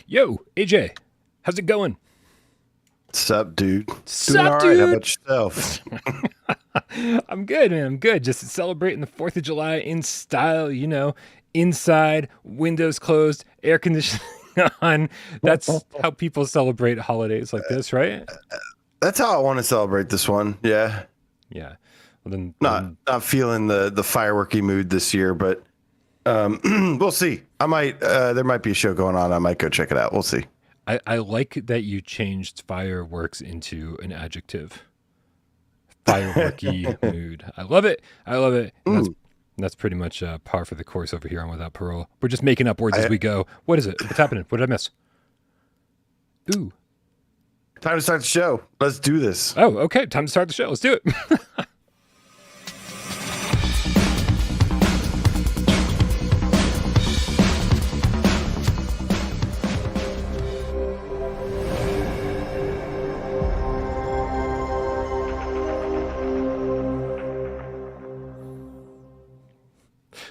Yo, AJ, how's it going? Sup, dude? Sup, Doing all right. dude? How about yourself? I'm good, man. I'm good. Just celebrating the 4th of July in style, you know, inside, windows closed, air conditioning on. That's how people celebrate holidays like this, right? That's how I want to celebrate this one. Yeah. Yeah. Well, then, Not feeling the fireworky mood this year, but we'll see. I might. There might be a show going on. I might go check it out. We'll see. I like that you changed fireworks into an adjective. Fireworky mood. I love it. I love it. That's pretty much par for the course over here on Without Parole. We're just making up words as we go. What is it? What's happening? What did I miss? Ooh. Time to start the show. Let's do this. Oh, okay. Time to start the show. Let's do it.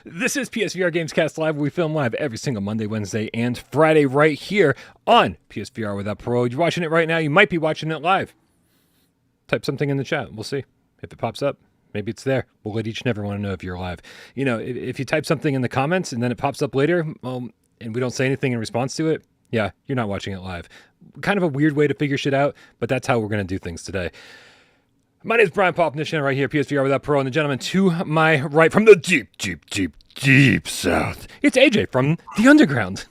This is PSVR GamesCast Live. We film live every single Monday, Wednesday, and Friday right here on PSVR Without Parole. You're watching it right now. You might be watching it live. Type something in the chat. We'll see. If it pops up, maybe it's there. We'll let each and every one know if you're live. You know, if you type something in the comments and then it pops up later, and we don't say anything in response to it, yeah, you're not watching it live. Kind of a weird way to figure shit out, but that's how we're going to do things today. My name is Brian Popnician right here, PSVR Without Parole, and the gentleman to my right from the deep south, it's AJ from the underground.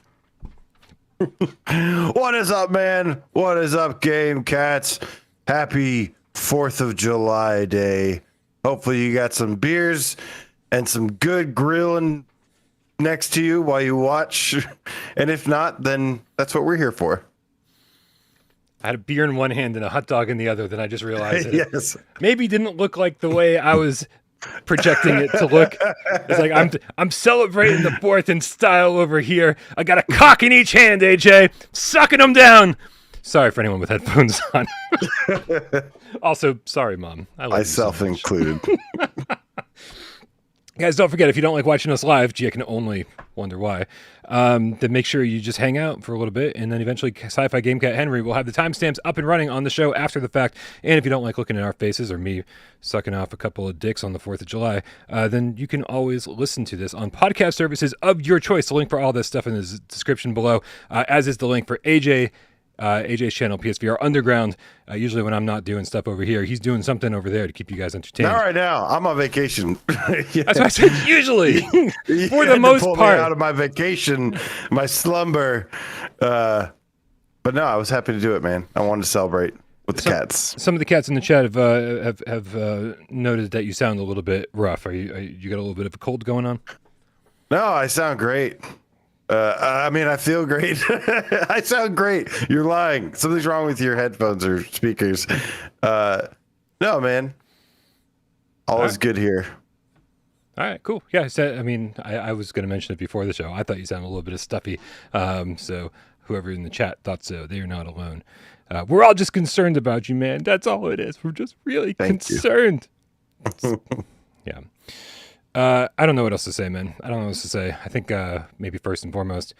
What is up, man? What is up, Game Cats? Happy 4th of July day. Hopefully you got some beers and some good grilling next to you while you watch. And if not, then that's what we're here for. I had a beer in one hand and a hot dog in the other. Then I just realized it Yes. maybe didn't look like the way I was projecting it to look. It's like I'm celebrating the 4th in style over here. I got a cock in each hand, AJ, sucking them down. Sorry for anyone with headphones on. Also, sorry, Mom. I love Myself you so much. included. Guys, don't forget, if you don't like watching us live, gee, I can only wonder why, then make sure you just hang out for a little bit, and then eventually Sci-Fi Game Cat Henry will have the timestamps up and running on the show after the fact. And if you don't like looking at our faces or me sucking off a couple of dicks on the 4th of July, then you can always listen to this on podcast services of your choice. The link for all this stuff in the description below, as is the link for AJ's channel, PSVR Underground. Usually when I'm not doing stuff over here, he's doing something over there to keep you guys entertained. Not right now. I'm on vacation. Yeah. That's what I said, usually. For the most pull part. me out of my vacation, my slumber. But no, I was happy to do it, man. I wanted to celebrate with the cats. Some of the cats in the chat have noted that you sound a little bit rough. You got a little bit of a cold going on? No, I sound great. I mean, I feel great. I sound great. You're lying. Something's wrong with your headphones or speakers. No, man. All is good here. All right, cool. Yeah, I was going to mention it before the show. I thought you sounded a little bit of stuffy. So whoever in the chat thought so, they are not alone. We're all just concerned about you, man. That's all it is. We're just really concerned. Yeah. I don't know what else to say, man. I don't know what else to say. I think maybe first and foremost,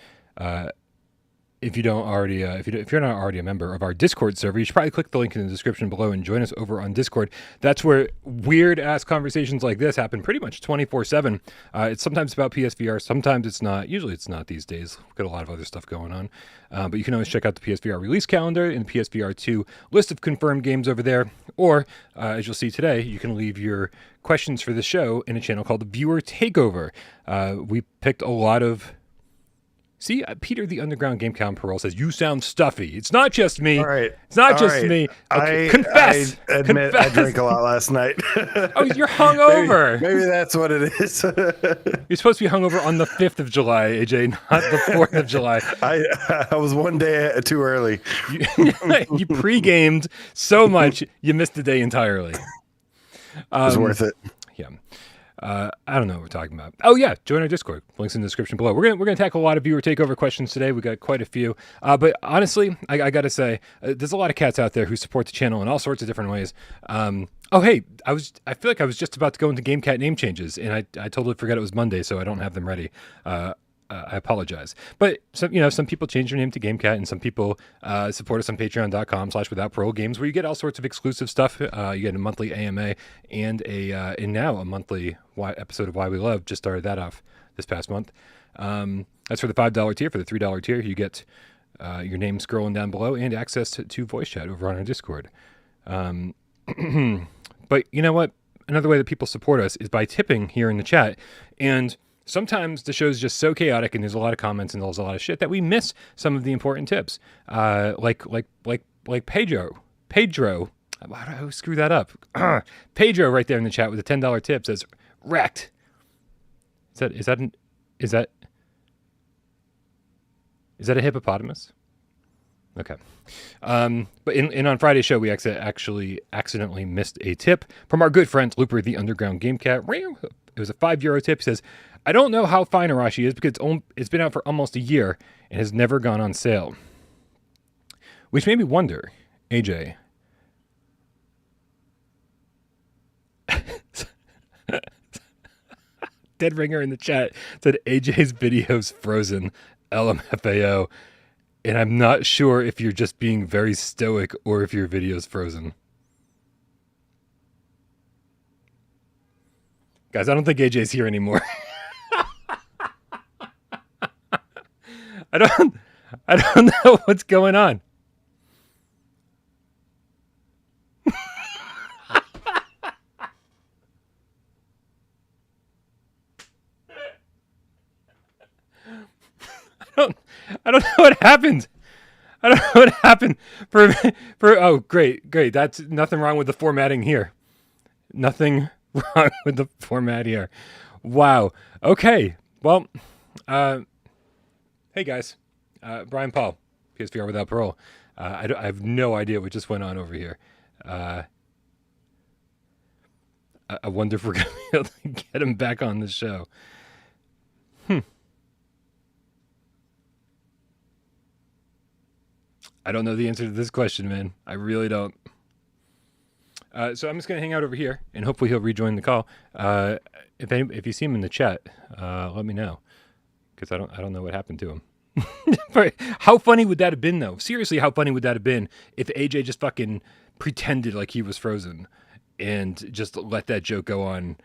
if you're not already a member of our Discord server, you should probably click the link in the description below and join us over on Discord. That's where weird ass conversations like this happen pretty much 24/7. It's sometimes about PSVR, sometimes it's not. Usually it's not these days. We've got a lot of other stuff going on. But you can always check out the PSVR release calendar and PSVR2 list of confirmed games over there. Or, as you'll see today, you can leave your questions for the show in a channel called the Viewer Takeover. We picked a lot of... See, Peter the Underground Game Cat Parole says, you sound stuffy. It's not just me. All right. It's not just me. Okay. Confess. I admit I drank a lot last night. Oh, you're hungover. Maybe that's what it is. You're supposed to be hungover on the 5th of July, AJ, not the 4th of July. I was one day too early. You pre-gamed so much, you missed the day entirely. It was worth it. Yeah. I don't know what we're talking about. Oh yeah, join our Discord. Links in the description below. We're gonna tackle a lot of viewer takeover questions today. We got quite a few. But honestly, I gotta say, there's a lot of cats out there who support the channel in all sorts of different ways. Oh hey, I feel like I was just about to go into Game Cat name changes, and I totally forgot it was Monday, so I don't have them ready. I apologize. But some people change their name to GameCat, and some people support us on patreon.com/withoutparole games, where you get all sorts of exclusive stuff. You get a monthly AMA and now a monthly episode of Why We Love. Just started that off this past month. That's for the $5 tier. For the $3 tier, you get your name scrolling down below and access to voice chat over on our Discord. But you know what? Another way that people support us is by tipping here in the chat. And sometimes the show's just so chaotic and there's a lot of comments and there's a lot of shit that we miss some of the important tips. Like Pedro. Why do I screw that up? Pedro right there in the chat with a $10 tip says, wrecked. Is that a hippopotamus? Okay. But in on Friday's show, we actually accidentally missed a tip from our good friend Looper, the Underground Game Cat. It was a €5 tip. He says, I don't know how fine Arashi is because it's been out for almost a year and has never gone on sale. Which made me wonder, AJ. Dead Ringer in the chat said AJ's video's frozen. LMFAO. And I'm not sure if you're just being very stoic or if your video's frozen. Guys, I don't think AJ's here anymore. I don't know what's going on. I don't know what happened. I don't know what happened for oh great. That's nothing wrong with the formatting here. Nothing wrong with the format here. Wow. Okay. Well, hey guys. Brian Paul, PSVR without parole. I have no idea what just went on over here. I wonder if we're going to be able to get him back on the show. I don't know the answer to this question, man. I really don't. So I'm just going to hang out over here, and hopefully he'll rejoin the call. If you see him in the chat, let me know, because I don't know what happened to him. But how funny would that have been, though? Seriously, how funny would that have been if AJ just fucking pretended like he was frozen and just let that joke go on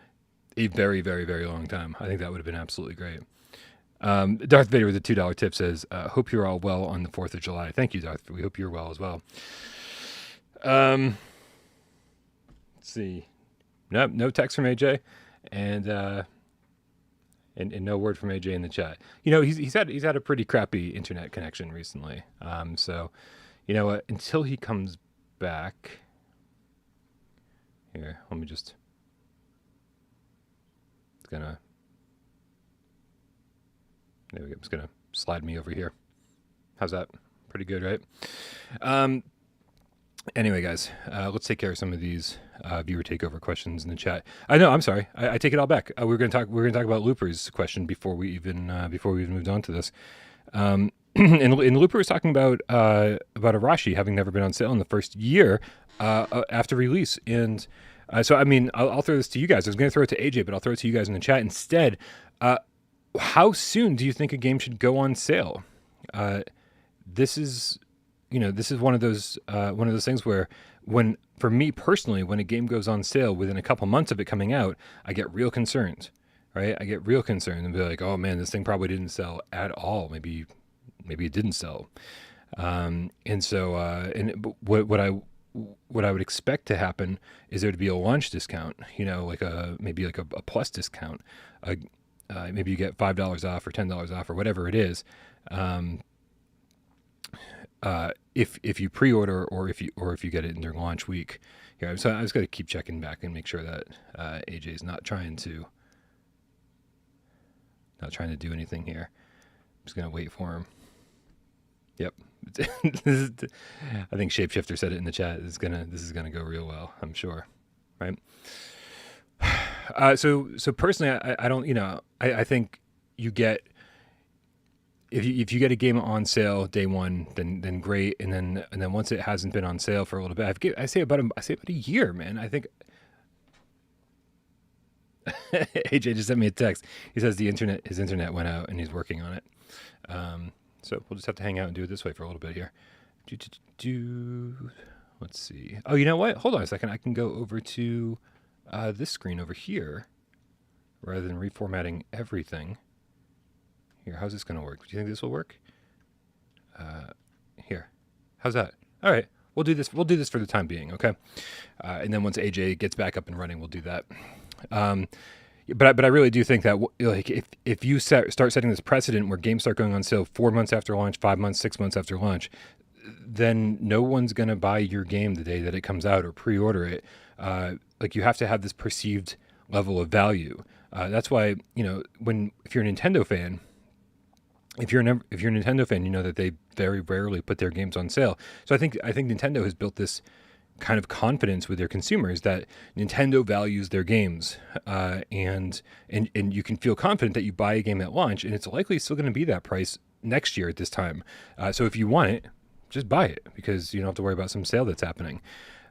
a very, very, very long time? I think that would have been absolutely great. Darth Vader with a $2 tip says, hope you're all well on the 4th of July. Thank you, Darth. We hope you're well as well. Let's see. Nope, no text from AJ, and no word from AJ in the chat. You know, he's had a pretty crappy internet connection recently. So, you know what? Until he comes back, here, let me just. It's gonna. There we go. It's going to slide me over here. How's that? Pretty good, right? Anyway, guys, let's take care of some of these viewer takeover questions in the chat. I'm sorry. I take it all back. We're going to talk about Looper's question before we even moved on to this. And Looper was talking about Arashi having never been on sale in the first year after release. And so, I mean, I'll throw this to you guys. I was going to throw it to AJ, but I'll throw it to you guys in the chat instead. How soon do you think a game should go on sale? This is one of those things where, for me personally, when a game goes on sale within a couple months of it coming out, I get real concerned, right? I get real concerned and be like, oh man, this thing probably didn't sell at all. Maybe it didn't sell. And so, what I would expect to happen is there to be a launch discount, maybe like a plus discount. Maybe you get $5 off or $10 off or whatever it is. If you pre-order or if you get it in their launch week. Here, so I just got to keep checking back and make sure that AJ is not trying to do anything here. I'm just gonna wait for him. Yep. I think Shapeshifter said it in the chat. This is gonna go real well, I'm sure. Right. So personally, I don't, I think you get, if you get a game on sale day one, then great. And then once it hasn't been on sale for a little bit, I say about a year, man. I think AJ just sent me a text. He says his internet went out and he's working on it. So we'll just have to hang out and do it this way for a little bit here. Let's see. Oh, you know what? Hold on a second. I can go over to this screen over here rather than reformatting everything. Here, how's this going to work? Do you think this will work? Here. How's that? All right. We'll do this. We'll do this for the time being, okay? And then once AJ gets back up and running, we'll do that. But I really do think that like if you start setting this precedent where games start going on sale 4 months after launch, 5 months, 6 months after launch, then no one's going to buy your game the day that it comes out or pre-order it. Like you have to have this perceived level of value. That's why, if you're a Nintendo fan, if you're a Nintendo fan, you know that they very rarely put their games on sale. So I think Nintendo has built this kind of confidence with their consumers that Nintendo values their games, and you can feel confident that you buy a game at launch, and it's likely still going to be that price next year at this time. So if you want it, just buy it because you don't have to worry about some sale that's happening.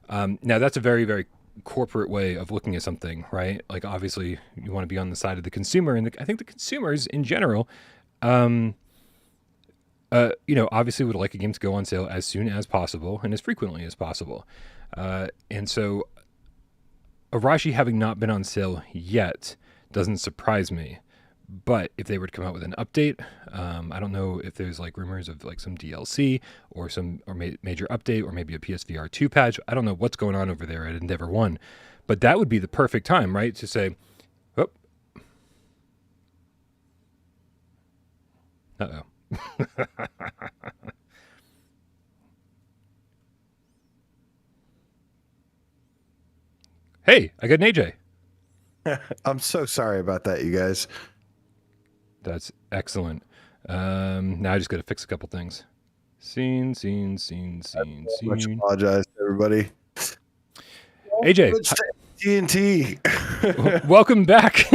Now that's a very, very corporate way of looking at something, right? Like obviously you want to be on the side of the consumer, and I think the consumers in general, obviously would like a game to go on sale as soon as possible and as frequently as possible. And so Arashi having not been on sale yet doesn't surprise me. But if they were to come out with an update, I don't know if there's like rumors of like some DLC or major update or maybe a PSVR2 patch. I don't know what's going on over there at Endeavor One, but that would be the perfect time, right? To say, oh, uh-oh. Hey, I got an AJ. I'm so sorry about that, you guys. That's excellent. Now I just got to fix a couple things. Scene. Much apologize to everybody. AJ, TNT. Welcome back.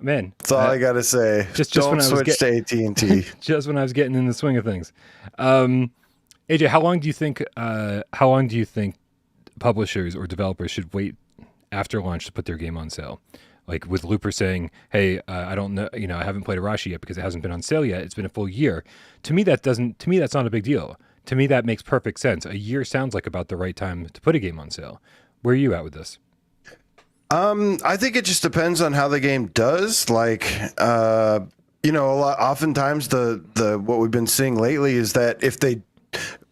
Man, that's all I gotta say. Just don't when switch to AT&T. Just when I was getting in the swing of things. AJ, how long do you think publishers or developers should wait after launch to put their game on sale? Like with Looper saying, "Hey, I don't know, I haven't played Arashi yet because it hasn't been on sale yet. It's been a full year." To me, that's not a big deal. To me, that makes perfect sense. A year sounds like about the right time to put a game on sale. Where are you at with this? I think it just depends on how the game does. Like, oftentimes the what we've been seeing lately is that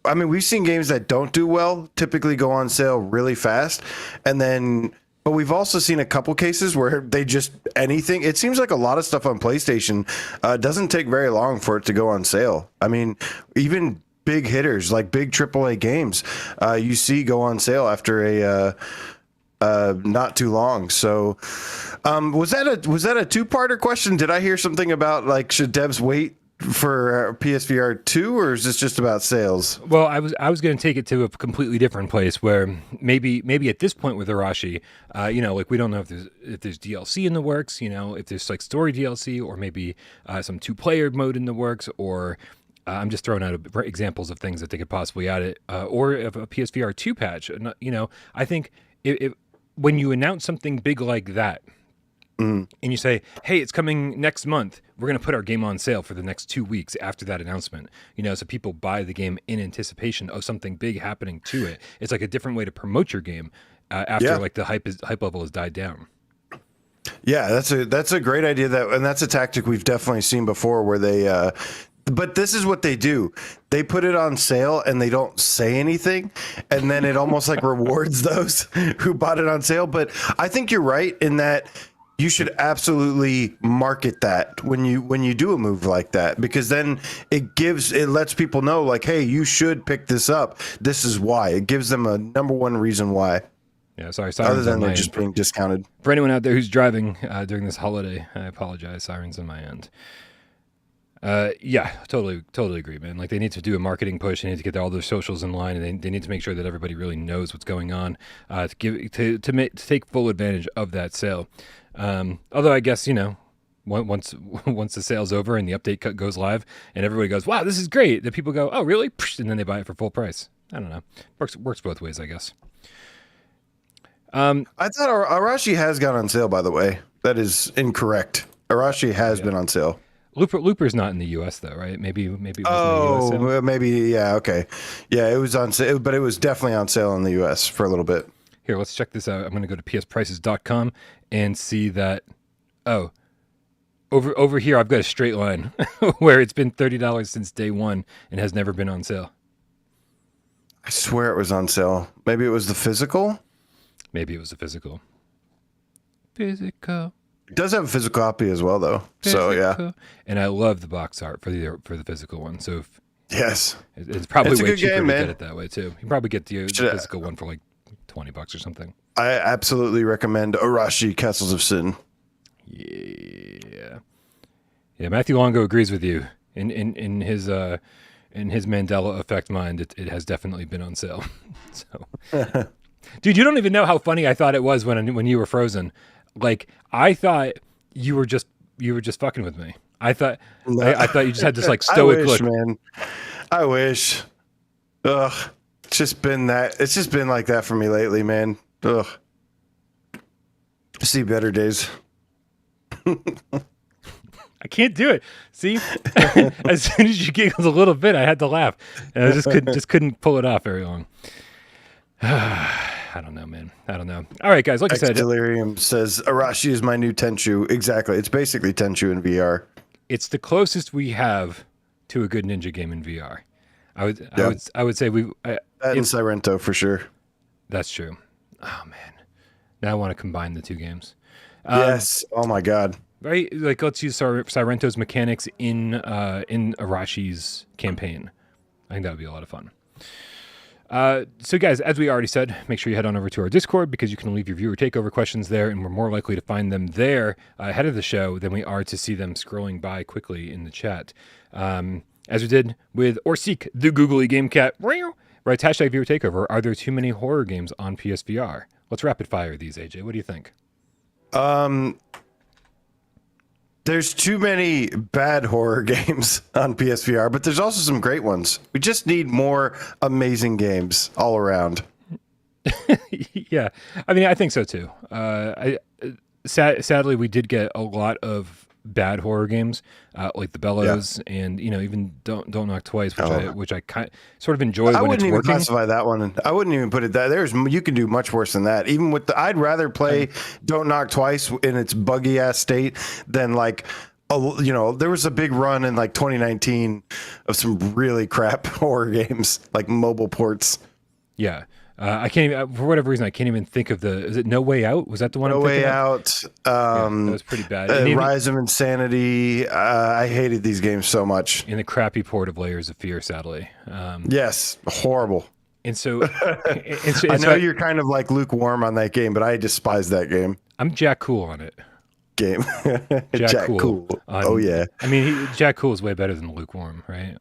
we've seen games that don't do well typically go on sale really fast, but we've also seen a couple cases where it seems like a lot of stuff on PlayStation doesn't take very long for it to go on sale. I mean, even big hitters like big AAA games, you see go on sale after not too long. So was that a two-parter question? Did I hear something about like should devs wait for PSVR 2, or is this just about sales? Well, I was going to take it to a completely different place where maybe at this point with Arashi, like we don't know if there's DLC in the works, if there's like story DLC or maybe some 2-player mode in the works, or I'm just throwing out examples of things that they could possibly add it, or if a PSVR 2 patch. I think when you announce something big like that, and you say, "Hey, it's coming next month. We're going to put our game on sale for the next 2 weeks after that announcement." So people buy the game in anticipation of something big happening to it. It's like a different way to promote your game after like the hype level has died down. Yeah, that's a great idea. And that's a tactic we've definitely seen before where they. But this is what they do. They put it on sale and they don't say anything. And then it almost like rewards those who bought it on sale. But I think you're right in that you should absolutely market that when you do a move like that, because then it lets people know like, hey, you should pick this up. This is why. It gives them a number one reason why. Yeah, sorry. Other than they're just being discounted. For anyone out there who's driving during this holiday, I apologize. Sirens on my end. Yeah, totally agree, man. Like they need to do a marketing push. They need to get all their socials in line, and they need to make sure that everybody really knows what's going on to take full advantage of that sale. Although I guess once the sale's over and the update goes live and everybody goes, "Wow, this is great," the people go, "Oh, really?" And then they buy it for full price. I don't know. Works both ways, I guess. I thought Arashi has gone on sale, by the way. That is incorrect. Arashi has been on sale. Looper's not in the U.S. though, right? Maybe it was in the U.S. Oh, maybe, yeah, okay. Yeah, it was on sale, but it was definitely on sale in the U.S. for a little bit. Here, let's check this out. I'm going to go to psprices.com and see that, over here I've got a straight line where it's been $30 since day one and has never been on sale. I swear it was on sale. Maybe it was the physical? Maybe it was the physical. Physical. It does have a physical copy as well, though. Physical. So, yeah. And I love the box art for the physical one. So yes. It's probably It's a way good cheaper game, to man. get it that way, too. You can probably get the physical one for like $20 or something. I absolutely recommend Arashi Castles of Sin. Yeah. Yeah, Matthew Longo agrees with you. In his Mandela effect mind, it has definitely been on sale. So, dude, you don't even know how funny I thought it was when you were frozen. Like, I thought you were just fucking with me. I thought you just had this like stoic I wish, look. man. I wish. Ugh. It's just been like that for me lately, man. Ugh. See better days. I can't do it. See, as soon as you giggled a little bit, I had to laugh, and I just couldn't pull it off very long. I don't know, man. I don't know. All right, guys. Like I said, Delirium says Arashi is my new Tenchu. Exactly. It's basically Tenchu in VR. it's the closest we have to a good ninja game in VR. I would say that and Sirento for sure. That's true. Oh man, now I want to combine the two games. Yes. Oh my god. Right, like let's use Sirento's mechanics in Arashi's campaign. I think that would be a lot of fun. So guys, as we already said, make sure you head on over to our Discord because you can leave your viewer takeover questions there, and we're more likely to find them there ahead of the show than we are to see them scrolling by quickly in the chat. As we did with Orseek, the googly game cat, writes hashtag viewer takeover. Are there too many horror games on PSVR? Let's rapid fire these, AJ. What do you think? There's too many bad horror games on PSVR, but there's also some great ones. We just need more amazing games all around. Yeah, I mean, I think so too. Sadly, we did get a lot of bad horror games, like The Bellows, and even Don't Knock Twice, which I sort of enjoy. I when wouldn't it's even working. classify that one. I wouldn't even put it that. You can do much worse than that. Even with I'd rather play Don't Knock Twice in its buggy ass state than like. There was a big run in like 2019 of some really crap horror games, like mobile ports. Yeah. I can't even, for whatever reason, I can't even think of is it No Way Out? Was that the one? No Way Out. That was pretty bad. Rise of Insanity. I hated these games so much. In the crappy port of Layers of Fear, sadly. Yes, horrible. And so, I know you're kind of like lukewarm on that game, but I despise that game. I'm Jack Cool on it. Game. Jack Cool. Oh yeah. I mean, Jack Cool is way better than lukewarm, right?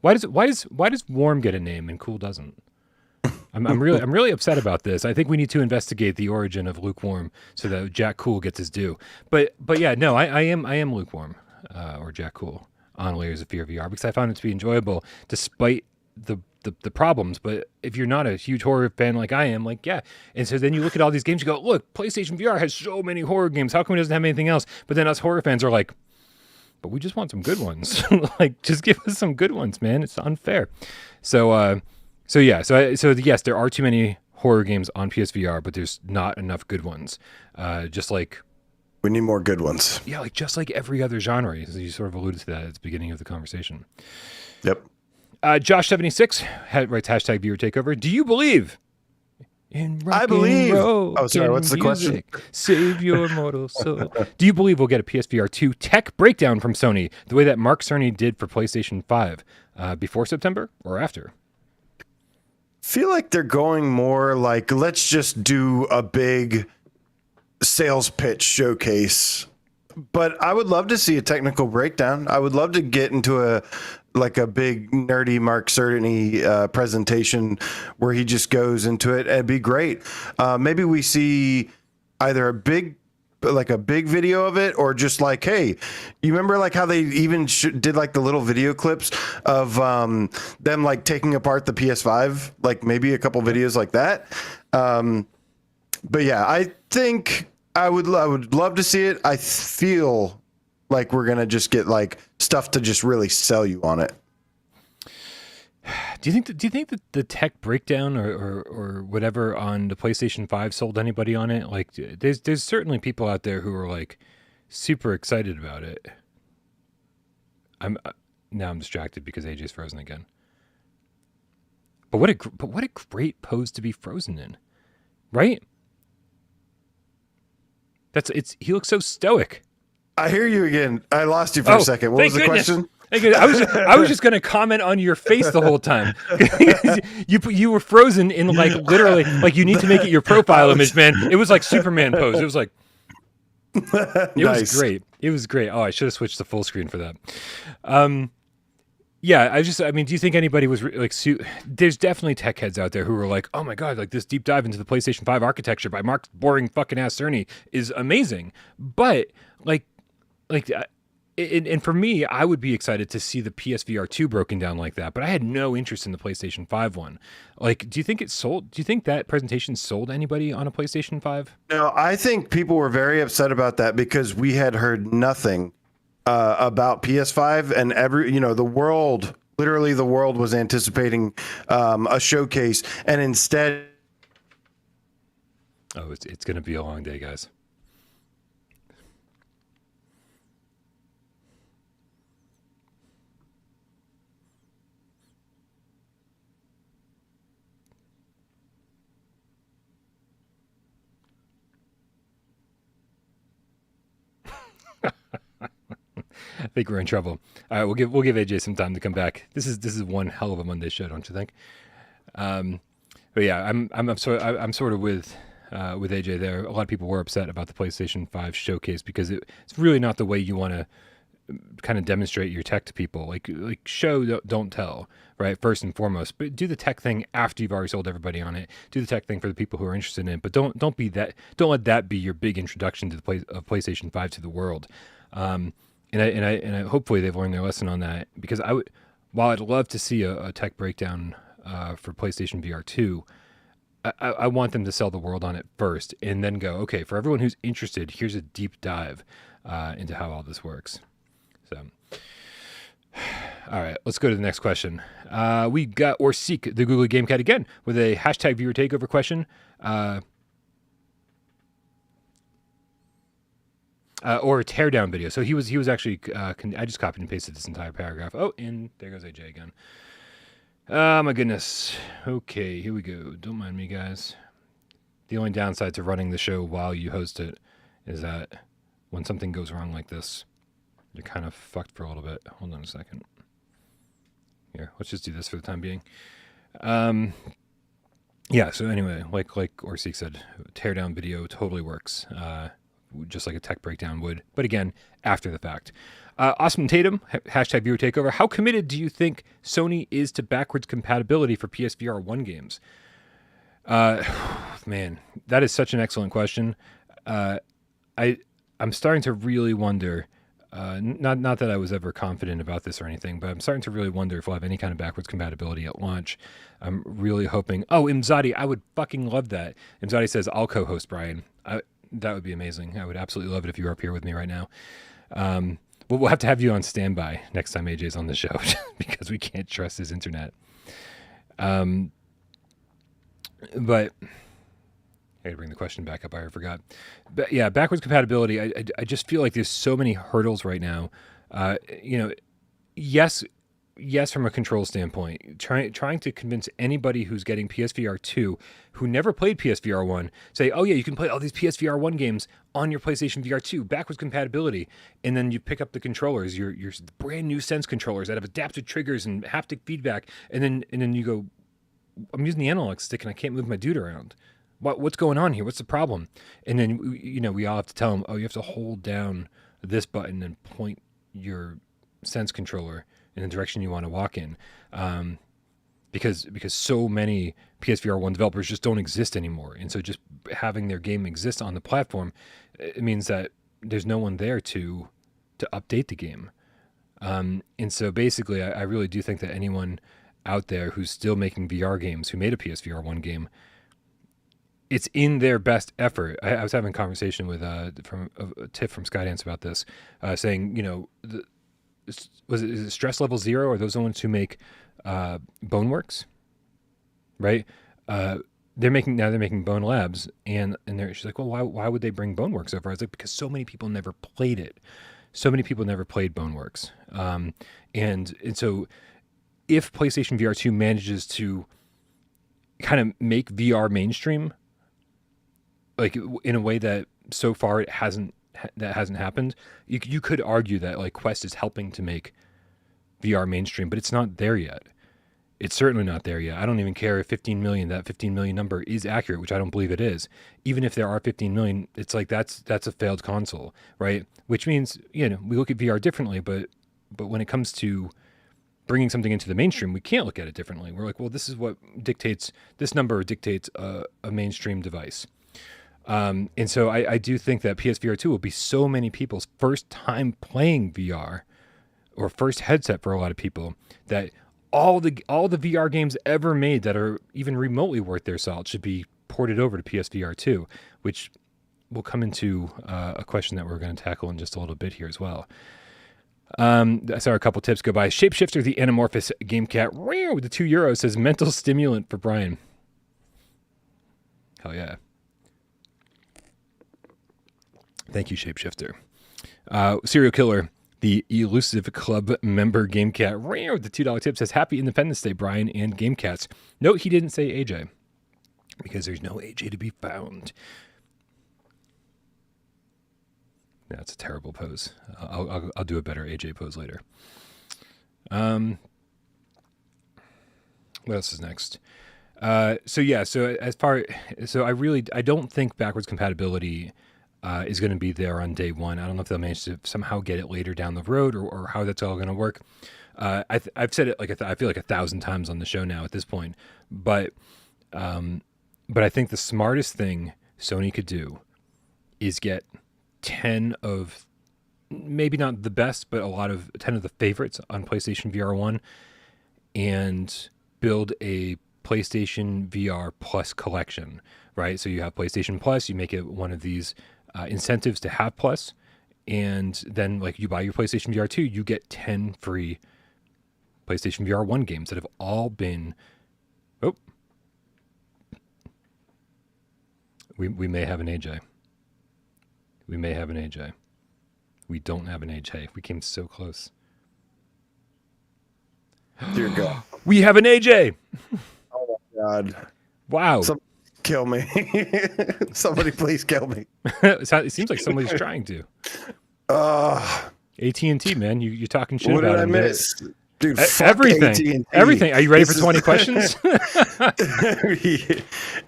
Why does warm get a name and cool doesn't? I'm really upset about this. I think we need to investigate the origin of lukewarm so that Jack Cool gets his due. But yeah, no, I am lukewarm or Jack Cool on Layers of Fear VR because I found it to be enjoyable despite the problems. But if you're not a huge horror fan like I am, like, yeah. And so then you look at all these games, you go, look, PlayStation VR has so many horror games. How come it doesn't have anything else? But then us horror fans are like, but we just want some good ones. Like, just give us some good ones, man. It's unfair. So yes, there are too many horror games on PSVR, but there's not enough good ones. Just like we need more good ones. Yeah, like just like every other genre. You sort of alluded to that at the beginning of the conversation. Yep. Josh76 writes hashtag viewer takeover. Do you believe in rock I believe. And Oh, sorry. What's the question? Save your mortal soul. Do you believe we'll get a PSVR 2 tech breakdown from Sony the way that Mark Cerny did for PlayStation 5 before September or after? Feel like they're going more like, let's just do a big sales pitch showcase. But I would love to see a technical breakdown. I would love to get into a big nerdy Mark Cerny presentation where he just goes into it. It'd be great. Maybe we see either a big video of it or just like, hey, you remember like how they even did like the little video clips of them like taking apart the PS5, like maybe a couple videos like that. But yeah, I think I would love to see it. I feel like we're gonna just get like stuff to just really sell you on it. Do you think that the tech breakdown or whatever on the PlayStation 5 sold anybody on it? Like, there's certainly people out there who are like super excited about it. Now I'm distracted because AJ's frozen again. But what a great pose to be frozen in, right? He looks so stoic. I hear you again. I lost you for a second. What was the question? I was just going to comment on your face the whole time. you were frozen in like literally like you need to make it your profile image, man. It was like Superman pose. It was like was great. It was great. Oh, I should have switched to full screen for that. Yeah, I mean, do you think anybody was there's definitely tech heads out there who are like, oh my God, like this deep dive into the PlayStation 5 architecture by Mark's boring fucking ass Cerny is amazing. But and for me, I would be excited to see the PSVR2 broken down like that, but I had no interest in the PlayStation 5 one. Like, do you think it sold? Do you think that presentation sold anybody on a PlayStation 5? No, I think people were very upset about that because we had heard nothing about PS5 and literally the world was anticipating a showcase, and instead. Oh, it's going to be a long day, guys. I think we're in trouble. All right, we'll give AJ some time to come back. This is one hell of a Monday show, don't you think? But yeah, I'm sort of with AJ there. A lot of people were upset about the PlayStation 5 showcase because it's really not the way you want to kind of demonstrate your tech to people. Like show, don't tell, right? First and foremost, but do the tech thing after you've already sold everybody on it. Do the tech thing for the people who are interested in it, but don't let that be your big introduction to the PlayStation 5 to the world. And I hopefully they've learned their lesson on that, because while I'd love to see a tech breakdown for PlayStation VR 2, I want them to sell the world on it first, and then go, okay, for everyone who's interested, here's a deep dive into how all this works. So, all right, let's go to the next question. We got Seek the Google Game Cat again with a hashtag viewer takeover question. Or a teardown video. So he was actually. I just copied and pasted this entire paragraph. Oh, and there goes AJ again. Oh my goodness. Okay, here we go. Don't mind me, guys. The only downside to running the show while you host it is that when something goes wrong like this, you're kind of fucked for a little bit. Hold on a second. Here, let's just do this for the time being. Yeah. So anyway, like Orseek said, teardown video totally works. Just like a tech breakdown would, but again, after the fact. Awesome Tatum, hashtag viewer takeover. How committed do you think Sony is to backwards compatibility for PSVR 1 games? Man, that is such an excellent question. I'm starting to really wonder, not that I was ever confident about this or anything, but I'm starting to really wonder if we'll have any kind of backwards compatibility at launch. I'm really hoping. Oh, Imzadi, I would fucking love that. Imzadi says, I'll co-host, Brian. That would be amazing. I would absolutely love it if you were up here with me right now. We'll have to have you on standby next time AJ's on the show because we can't trust his internet. But I had to bring the question back up. I already forgot. But yeah, backwards compatibility. I just feel like there's so many hurdles right now. Yes, from a control standpoint, trying to convince anybody who's getting PSVR 2 who never played PSVR 1, say, oh yeah, you can play all these PSVR 1 games on your PlayStation VR 2, backwards compatibility, and then you pick up the controllers, your brand new Sense controllers that have adaptive triggers and haptic feedback, and then you go, I'm using the analog stick and I can't move my dude around. What's going on here? What's the problem? And then we all have to tell them, oh, you have to hold down this button and point your Sense controller in the direction you want to walk in, because so many PSVR 1 developers just don't exist anymore, and so just having their game exist on the platform, it means that there's no one there to update the game, and so basically, I really do think that anyone out there who's still making VR games, who made a PSVR 1 game, it's in their best effort. I was having a conversation with from Tiff from Skydance about this, saying, you know, is it Stress Level Zero? Are those the ones who make Boneworks, right? They're making Bone Labs, and she's like, well, why would they bring Boneworks over? I was like, because so many people never played it. So many people never played Boneworks, and so if PlayStation VR2 manages to kind of make VR mainstream, like in a way that so far it hasn't happened, you could argue that like Quest is helping to make VR mainstream, but it's not there yet. It's certainly not there yet. I don't even care if 15 million, that 15 million number is accurate, which I don't believe it is. Even if there are 15 million, it's like that's a failed console, right? Which means, you know, we look at VR differently, but when it comes to bringing something into the mainstream, we can't look at it differently. We're like, well, this is what dictates, this number dictates a mainstream device. And so I do think that PSVR2 will be so many people's first time playing VR, or first headset for a lot of people, that all the VR games ever made that are even remotely worth their salt should be ported over to PSVR2, which will come into a question that we're going to tackle in just a little bit here as well. I saw a couple tips go by. Shapeshifter, the Anamorphous Game Cat, with the €2 says mental stimulant for Brian. Hell yeah. Thank you, Shapeshifter. Serial Killer, the Elusive Club member Game Cat, with the $2 tip says Happy Independence Day, Brian and Game Cats. Note he didn't say AJ, because there's no AJ to be found. That's a terrible pose. I'll do a better AJ pose later. What else is next? I don't think backwards compatibility is going to be there on day one. I don't know if they'll manage to somehow get it later down the road, or how that's all going to work. I've said it I feel like 1,000 times on the show now at this point, but I think the smartest thing Sony could do is get 10 of, maybe not the best, but 10 of the favorites on PlayStation VR 1, and build a PlayStation VR Plus collection, right? So you have PlayStation Plus, you make it one of these incentives to have Plus, and then like you buy your PlayStation VR 2, you get 10 free PlayStation VR 1 games that have all been... Oh. We may have an AJ. We may have an AJ. We don't have an AJ. We came so close. Dear God. We have an AJ! Oh my God. Wow. Somebody kill me. Somebody please kill me. It seems like somebody's trying to. AT&T, man. You're talking shit what about did them. I miss? Dude, everything. AT&T. Everything. Are you ready for 20 questions?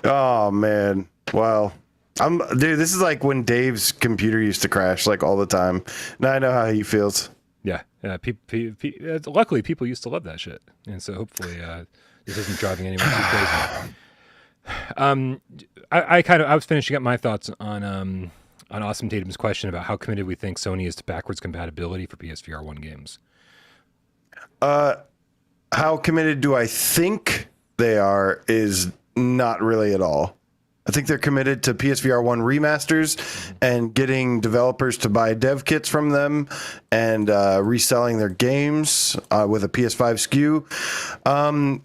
Oh, man. Wow. Dude, this is like when Dave's computer used to crash like all the time. Now I know how he feels. Yeah. Luckily, people used to love that shit, and so hopefully, this isn't driving anyone too crazy. I was finishing up my thoughts on Awesome Tatum's question about how committed we think Sony is to backwards compatibility for PSVR 1 games. How committed do I think they are is not really at all. I think they're committed to PSVR 1 remasters and getting developers to buy dev kits from them and reselling their games with a PS5 SKU.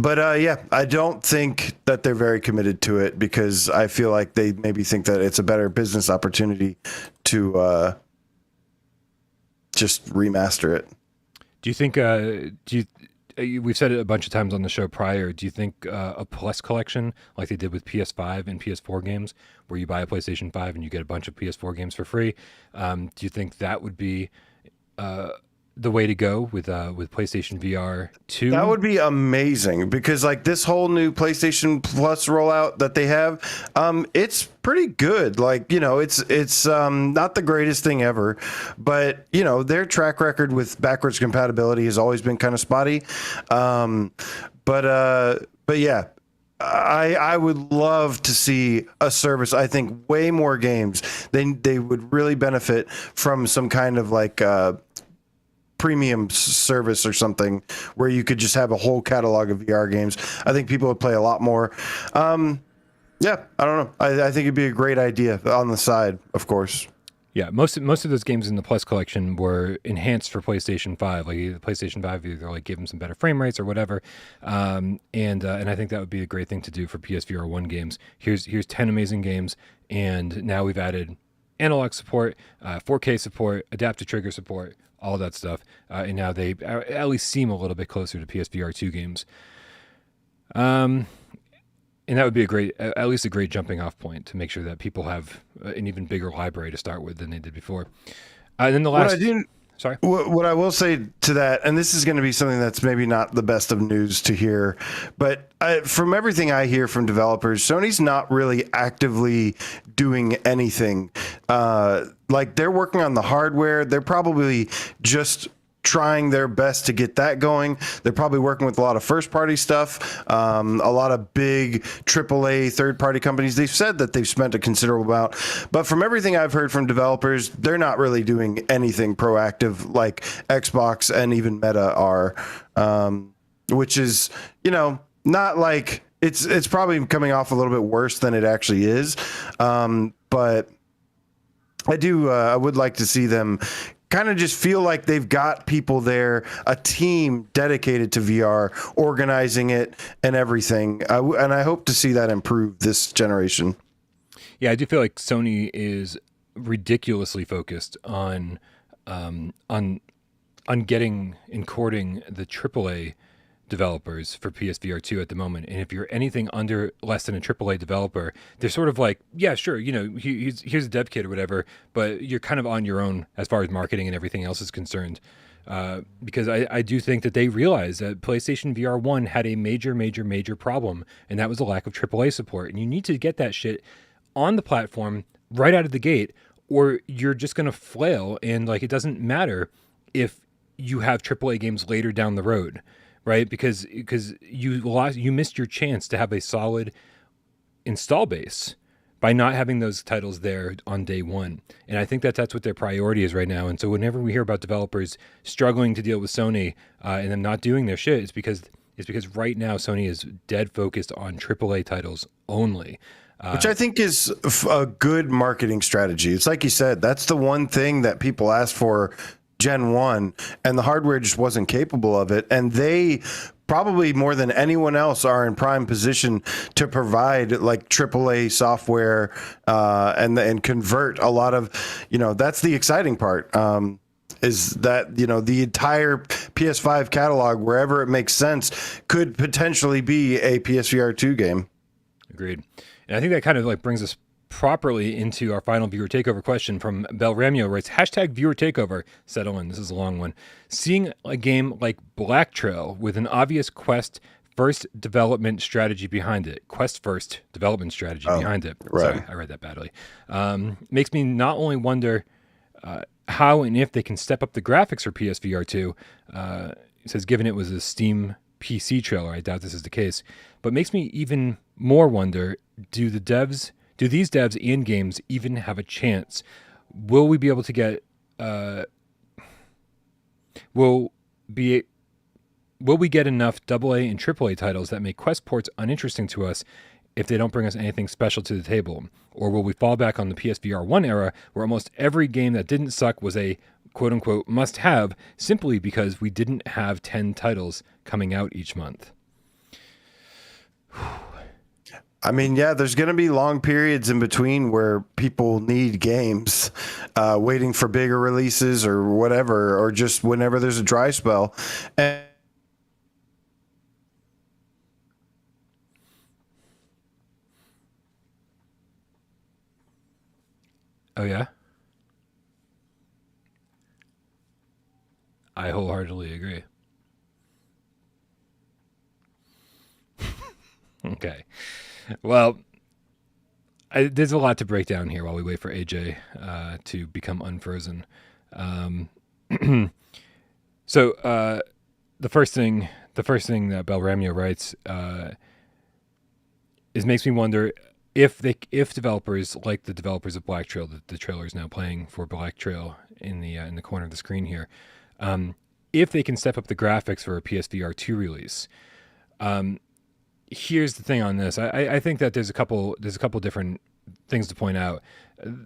But yeah, I don't think that they're very committed to it, because I feel like they maybe think that it's a better business opportunity to just remaster it. Do you think? We've said it a bunch of times on the show prior. Do you think a Plus collection, like they did with PS5 and PS4 games, where you buy a PlayStation 5 and you get a bunch of PS4 games for free, do you think that would be the way to go with PlayStation VR 2? That would be amazing, because like this whole new PlayStation Plus rollout that they have, it's pretty good. Like, you know, it's not the greatest thing ever, but you know, their track record with backwards compatibility has always been kind of spotty. But yeah, I would love to see a service. I think way more games. They would really benefit from some kind of like premium service or something where you could just have a whole catalog of VR games. I think people would play a lot more. Yeah, I don't know. I think it'd be a great idea on the side, of course. Yeah, most of those games in the Plus collection were enhanced for PlayStation 5. Like the PlayStation 5 either like give them some better frame rates or whatever. And I think that would be a great thing to do for PSVR 1 games. Here's 10 amazing games, and now we've added analog support, 4K support, adaptive trigger support, all that stuff. And now they at least seem a little bit closer to PSVR 2 games. And that would be at least a great jumping off point to make sure that people have an even bigger library to start with than they did before. And then the last, sorry. What I will say to that, and this is going to be something that's maybe not the best of news to hear, but from everything I hear from developers, Sony's not really actively doing anything. Like they're working on the hardware. They're probably just trying their best to get that going. They're probably working with a lot of first party stuff, a lot of big AAA third party companies. They've said that they've spent a considerable amount, but from everything I've heard from developers, they're not really doing anything proactive like Xbox and even Meta are, which is, not like it's probably coming off a little bit worse than it actually is. But I would like to see them kind of just feel like they've got people there, a team dedicated to VR, organizing it and everything. And I hope to see that improve this generation. Yeah, I do feel like Sony is ridiculously focused on getting and courting the AAA developers for PSVR 2 at the moment. And if you're anything under less than a AAA developer, they're sort of like, yeah, sure, here's a dev kit or whatever, but you're kind of on your own as far as marketing and everything else is concerned. Because I do think that they realized that PlayStation VR 1 had a major problem, and that was the lack of AAA support. And you need to get that shit on the platform right out of the gate, or you're just going to flail. And like, it doesn't matter if you have AAA games later down the road. Right, because you missed your chance to have a solid install base by not having those titles there on day one. And I think that's what their priority is right now. And so whenever we hear about developers struggling to deal with Sony and them not doing their shit, it's because right now Sony is dead focused on AAA titles only. Which I think is a good marketing strategy. It's like you said, that's the one thing that people asked for Gen 1, and the hardware just wasn't capable of it. And they probably more than anyone else are in prime position to provide like AAA software and convert a lot of, that's the exciting part. Is that, the entire PS5 catalog, wherever it makes sense, could potentially be a PSVR 2 game. Agreed. And I think that kind of like brings us properly into our final viewer takeover question from Bel Ramio, writes #viewer takeover. Settle in. This is a long one. Seeing a game like Black Trail with an obvious Quest first development strategy behind it. Quest first development strategy behind it. Right. Sorry, I read that badly. Makes me not only wonder how and if they can step up the graphics for PSVR 2. It says given it was a Steam PC trailer, I doubt this is the case, but makes me even more wonder, do these devs and games even have a chance? Will we be able to get will we get enough AA and AAA titles that make Quest ports uninteresting to us if they don't bring us anything special to the table? Or will we fall back on the PSVR 1 era where almost every game that didn't suck was a quote-unquote must-have simply because we didn't have 10 titles coming out each month? I mean, yeah, there's going to be long periods in between where people need games, waiting for bigger releases or whatever, or just whenever there's a dry spell. And oh, yeah? I wholeheartedly agree. Okay. Well, there's a lot to break down here while we wait for AJ to become unfrozen. So the first thing that Bel Ramio writes is makes me wonder if developers like the developers of Black Trail, the trailer is now playing for Black Trail in the corner of the screen here, if they can step up the graphics for a PSVR 2 release. here's the thing on this. I think that there's a couple different things to point out.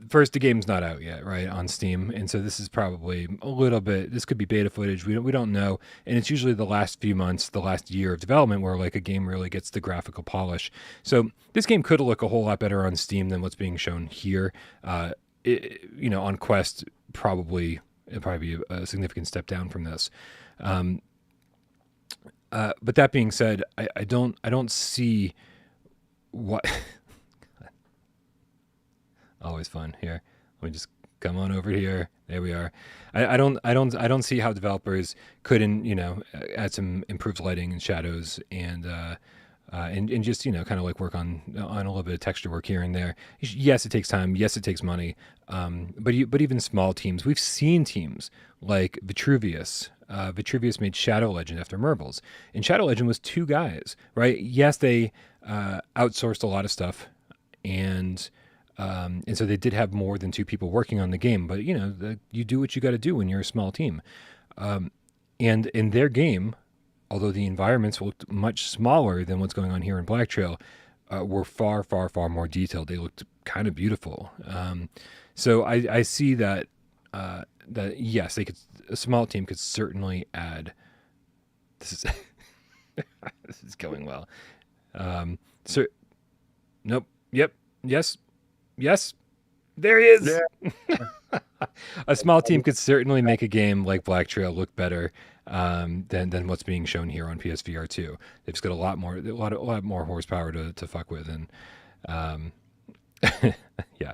First, the game's not out yet, right, on Steam, and so this is probably a little bit. This could be beta footage. We don't know, and it's usually the last few months, the last year of development, where like a game really gets the graphical polish. So this game could look a whole lot better on Steam than what's being shown here. On Quest, it'd probably be a significant step down from this. But that being said, I don't see what. Always fun here. Let me just come on over here. There we are. I don't see how developers couldn't add some improved lighting and shadows and just kind of like work on a little bit of texture work here and there. Yes, it takes time. Yes, it takes money. But even small teams, we've seen teams like Vitruvius. Vitruvius made Shadow Legend after Merbles, and Shadow Legend was 2 guys, right? Yes, they outsourced a lot of stuff, and so they did have more than 2 people working on the game. But you do what you got to do when you're a small team. And in their game, although the environments looked much smaller than what's going on here in Black Trail, were far, far, far more detailed. They looked kind of beautiful. So I see that yes, a small team could certainly add. This is this is going well. So nope. Yep. Yes. There he is. Yeah. A small team could certainly make a game like Black Trail look better than what's being shown here on PSVR2. They've just got a lot more horsepower to fuck with, and yeah.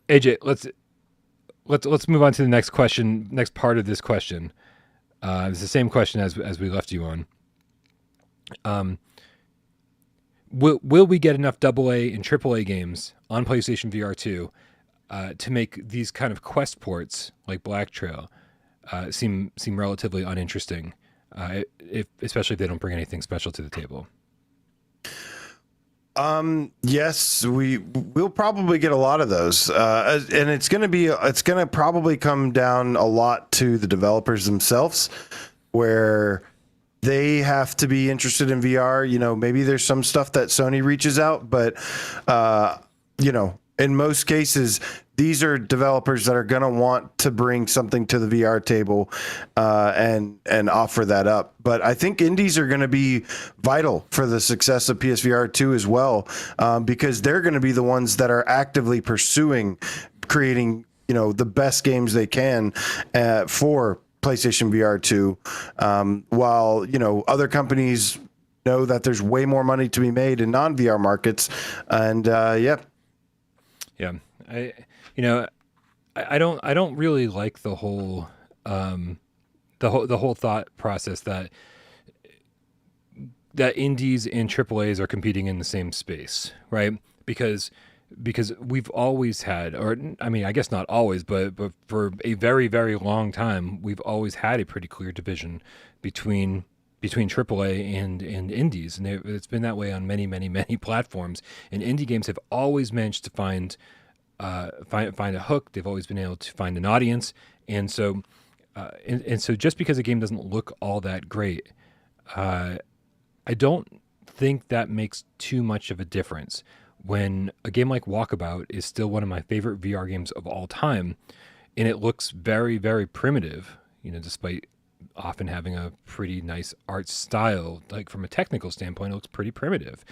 AJ, let's move on to the next question. Next part of this question. It's the same question as we left you on. Will we get enough AA and AAA games on PlayStation VR 2 to make these kind of Quest ports like Black Trail seem relatively uninteresting, especially if they don't bring anything special to the table? Yes, we'll probably get a lot of those. And it's going to probably come down a lot to the developers themselves, where they have to be interested in VR. Maybe there's some stuff that Sony reaches out, but, in most cases, these are developers that are going to want to bring something to the VR table and offer that up. But I think indies are going to be vital for the success of PSVR 2 as well, because they're going to be the ones that are actively pursuing creating, the best games they can for PlayStation VR 2, while, other companies know that there's way more money to be made in non-VR markets. And yeah. I don't really like the whole thought process that indies and AAAs are competing in the same space, right? Because we've always had, or I mean, I guess not always, but for a very, very long time, we've always had a pretty clear division between AAA and indies, and it's been that way on many, many, many platforms. And indie games have always managed to find a hook. They've always been able to find an audience, and so just because a game doesn't look all that great, I don't think that makes too much of a difference when a game like Walkabout is still one of my favorite VR games of all time, and it looks very, very primitive, despite often having a pretty nice art style. Like from a technical standpoint, it looks pretty primitive.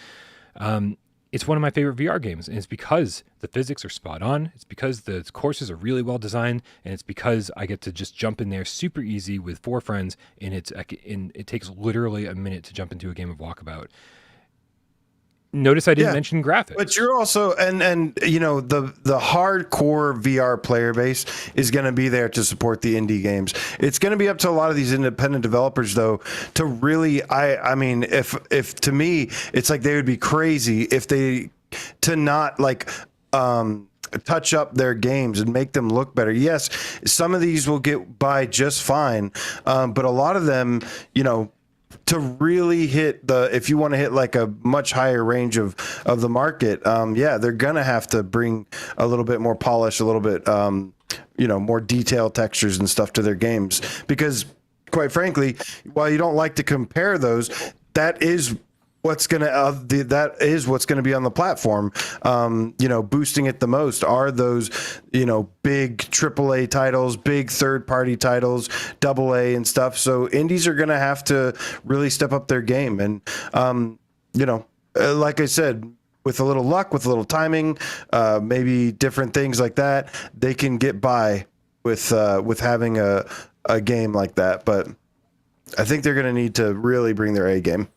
It's one of my favorite VR games, and it's because the physics are spot on. It's because the courses are really well designed, and it's because I get to just jump in there super easy with 4 friends, and it takes literally a minute to jump into a game of Walkabout. Notice I didn't mention graphics. But you're also and the hardcore VR player base is going to be there to support the indie games. It's going to be up to a lot of these independent developers though to really I mean if to me it's like they would be crazy if they to not like touch up their games and make them look better. Yes, some of these will get by just fine, but a lot of them, to really hit if you want to hit like a much higher range of the market, they're gonna have to bring a little bit more polish, a little bit more detailed textures and stuff to their games, because quite frankly, while you don't like to compare those, that is what's gonna be on the platform. Boosting it the most are those big AAA titles, big third party titles, AA and stuff. So indies are gonna have to really step up their game, and like I said, with a little luck, with a little timing, maybe different things like that, they can get by with having a game like that. But I think they're going to need to really bring their A game.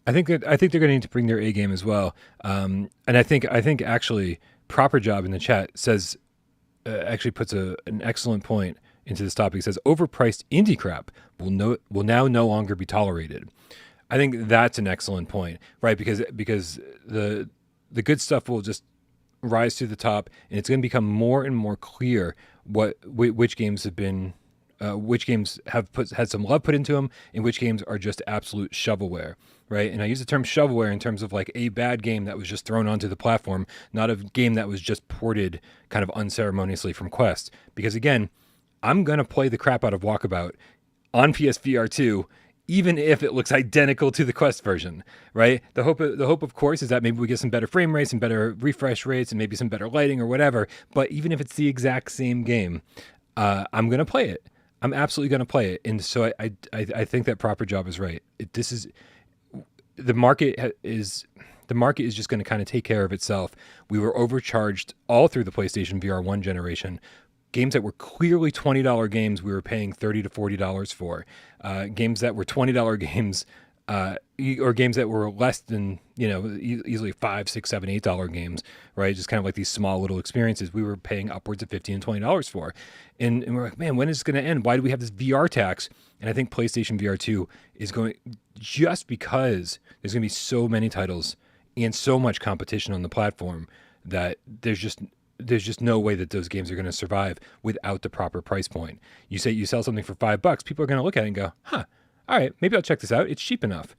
I think they're going to need to bring their A game as well. And I think actually Proper Job in the chat says actually puts an excellent point into this topic. It says overpriced indie crap will now no longer be tolerated. I think that's an excellent point, right? Because the good stuff will just rise to the top, and it's going to become more and more clear which games have been, which games have had some love put into them, and which games are just absolute shovelware, right? And I use the term shovelware in terms of like a bad game that was just thrown onto the platform, not a game that was just ported kind of unceremoniously from Quest. Because again, I'm going to play the crap out of Walkabout on PSVR2, even if it looks identical to the Quest version, right? The hope, of course, is that maybe we get some better frame rates and better refresh rates and maybe some better lighting or whatever. But even if it's the exact same game, I'm going to play it. I'm absolutely going to play it. And so I think that Proper Job is right. The market is just going to kind of take care of itself. We were overcharged all through the PlayStation VR 1 generation. Games that were clearly $20 games, we were paying $30 to $40 for. Games that were $20 games, or games that were less than, easily $5, $6, $7, $8 games, right? Just kind of like these small little experiences, we were paying upwards of $15 and $20 for. And we're like, man, when is this going to end? Why do we have this VR tax? And I think PlayStation VR 2 is going, just because there's going to be so many titles and so much competition on the platform, that there's just no way that those games are going to survive without the proper price point. You sell something for $5, people are going to look at it and go, huh, all right, maybe I'll check this out. It's cheap enough.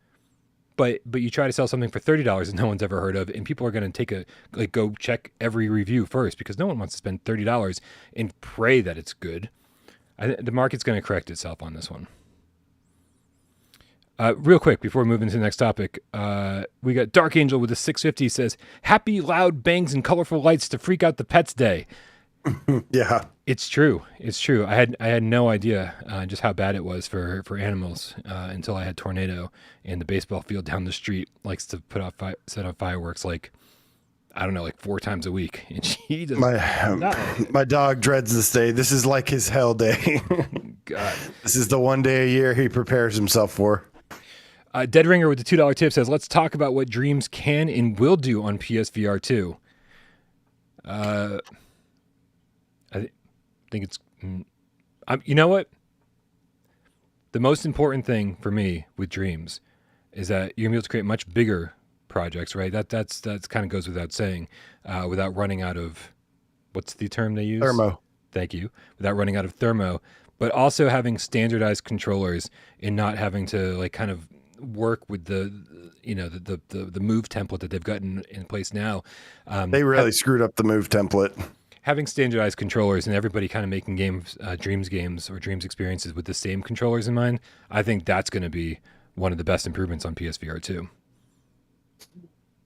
But you try to sell something for $30 that no one's ever heard of, and people are going to go check every review first, because no one wants to spend $30 and pray that it's good. The market's going to correct itself on this one. Real quick, before we move into the next topic, we got Dark Angel with a 650 says, happy, loud bangs and colorful lights to freak out the pets day. Yeah. It's true. I had no idea just how bad it was for animals until I had Tornado, and the baseball field down the street likes to set off fireworks like 4 times a week. And she does my dog dreads this day. This is like his hell day. God. This is the one day a year he prepares himself for. Dead Ringer with the $2 tip says, let's talk about what Dreams can and will do on PSVR 2. I think it's, you know what? The most important thing for me with Dreams is that you're gonna be able to create much bigger projects, right? That's kind of goes without saying, without running out of, what's the term they use? Thermo. Thank you. Without running out of thermo, but also having standardized controllers and not having to kind of work with the move template that they've gotten in place now. They really screwed up the move template. Having standardized controllers and everybody kind of making Dreams games or Dreams experiences with the same controllers in mind, I think that's going to be one of the best improvements on PSVR 2.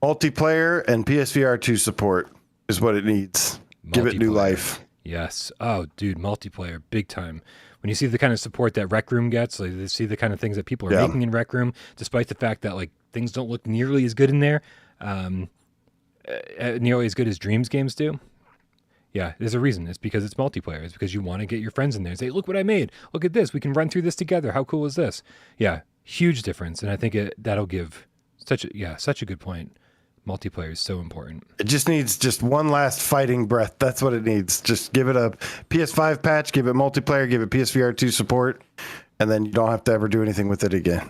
Multiplayer and PSVR 2 support is what it needs. Give it new life. Yes. Oh, dude, multiplayer, big time. When you see the kind of support that Rec Room gets, they see the kind of things that people are making in Rec Room, despite the fact that things don't look nearly as good in there, nearly as good as Dreams games do. Yeah, there's a reason. It's because it's multiplayer. It's because you want to get your friends in there and say, look what I made. Look at this. We can run through this together. How cool is this? Yeah, huge difference. And I think that'll give such a good point. Multiplayer is so important. It just needs just one last fighting breath. That's what it needs. Just give it a PS5 patch, give it multiplayer, give it PSVR 2 support, and then you don't have to ever do anything with it again.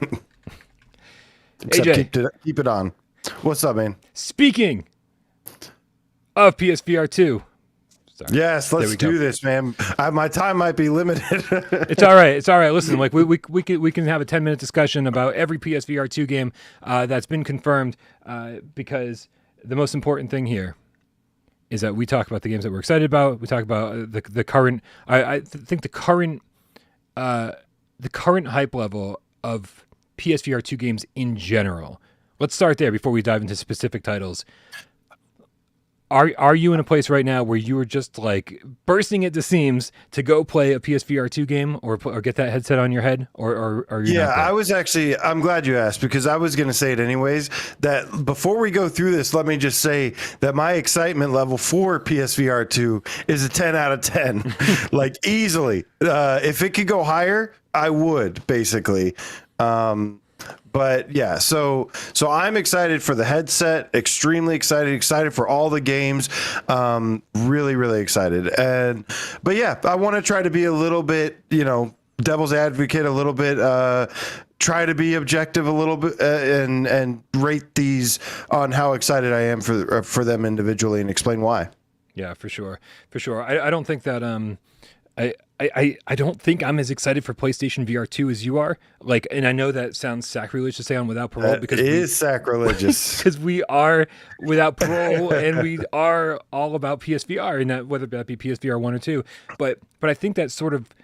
Except AJ, keep it on. What's up, man? Speaking of PSVR 2. Sorry. Yes, let's do this, man. My time might be limited. It's all right. Listen, we can have a 10-minute discussion about every PSVR 2 game that's been confirmed, because the most important thing here is that we talk about the games that we're excited about. We talk about the current. I think the current the current hype level of PSVR2 games in general. Let's start there before we dive into specific titles. Are you in a place right now where you are just like bursting at the seams to go play a PSVR2 game or get that headset on your head, or are you? Yeah, not there? I was actually. I'm glad you asked because I was going to say it anyways. That before we go through this, let me just say that my excitement level for PSVR2 is a 10 out of 10, like easily. If it could go higher, I would basically. But yeah, so I'm excited for the headset, extremely excited for all the games, really excited. But yeah, I want to try to be a little bit, devil's advocate a little bit, try to be objective a little bit, and rate these on how excited I am for them individually and explain why. Yeah, for sure. I don't think that I don't think I'm as excited for PlayStation VR 2 as you are. Like, and I know that sounds sacrilege to say on Without Parole because it is sacrilegious because we are Without Parole and we are all about PSVR, and that whether that be PSVR 1 or 2. But I think that sort of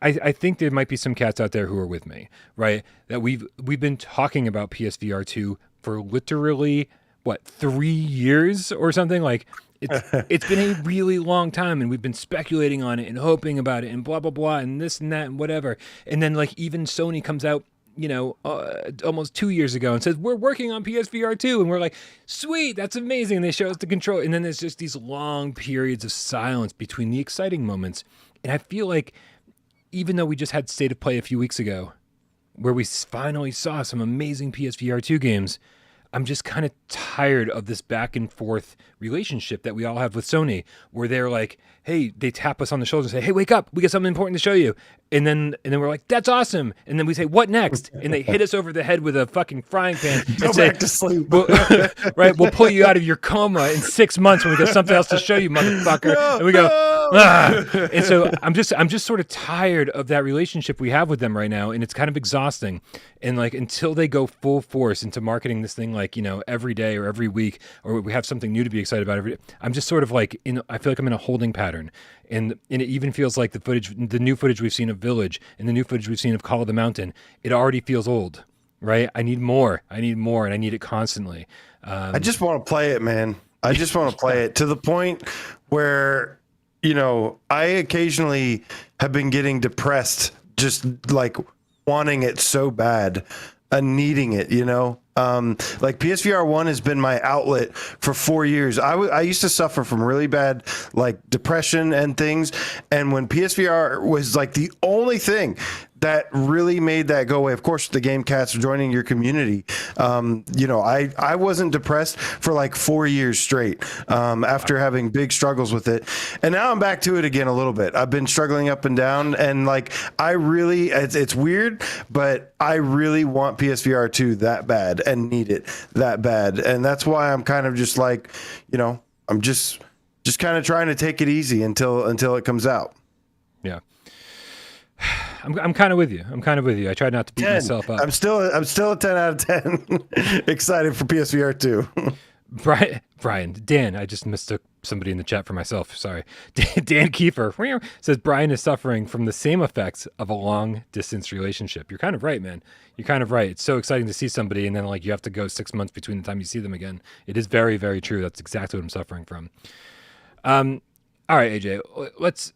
I think there might be some cats out there who are with me, right? That we've been talking about PSVR 2 for literally 3 years or something. Like it's been a really long time, and we've been speculating on it and hoping about it and blah blah blah and this and that and whatever. And then like even Sony comes out, almost 2 years ago and says we're working on PSVR 2, and we're like, sweet, that's amazing. And they show us the control, and then there's just these long periods of silence between the exciting moments. And I feel like even though we just had State of Play a few weeks ago, where we finally saw some amazing PSVR 2 games, I'm just kind of tired of this back and forth relationship that we all have with Sony, where they're like, hey, they tap us on the shoulder and say, hey, wake up, we got something important to show you. And then we're like, that's awesome. And then we say, what next? And they hit us over the head with a fucking frying pan and Go say, back to sleep. right, we'll pull you out of your coma in 6 months when we got something else to show you, motherfucker. And we go, ah. And so I'm just sort of tired of that relationship we have with them right now, and it's kind of exhausting. And like until they go full force into marketing this thing like, every day or every week, or we have something new to be excited about every day, I'm just sort of like I feel like I'm in a holding pattern. And it even feels like the new footage we've seen of Village and the new footage we've seen of Call of the Mountain, it already feels old, right? I need more, and I need it constantly. I just want to play it, man. I just want to play it to the point where, I occasionally have been getting depressed, just like wanting it so bad and needing it, like PSVR 1 has been my outlet for 4 years. I used to suffer from really bad like depression and things. And when PSVR was like the only thing that really made that go away, of course, the GameCast joining your community. I wasn't depressed for like 4 years straight after having big struggles with it. And now I'm back to it again a little bit. I've been struggling up and down, and like it's weird, but I really want PSVR 2 that bad and need it that bad. And that's why I'm kind of just like, I'm just kind of trying to take it easy until it comes out. Yeah. I'm kind of with you. I try not to beat 10. myself up. I'm still a 10 out of 10. Excited for PSVR 2. Dan, I just mistook somebody in the chat for myself. Sorry. Dan Kiefer says Brian is suffering from the same effects of a long distance relationship. You're kind of right, man. You're kind of right. It's so exciting to see somebody, and then like you have to go 6 months between the time you see them again. It is very, very true. That's exactly what I'm suffering from. All right, AJ, let's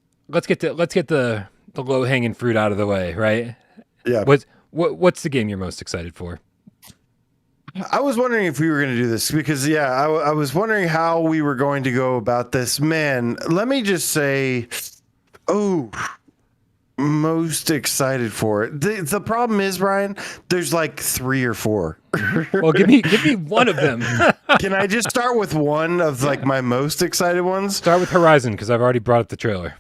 get the low hanging fruit out of the way, right? Yeah. What's the game you're most excited for? I was wondering if we were going to do this because, I was wondering how we were going to go about this. Man, let me just say, most excited for it. The problem is, Brian, there's like 3 or 4. Well, give me one of them. Can I just start with one of like my most excited ones? Start with Horizon, because I've already brought up the trailer.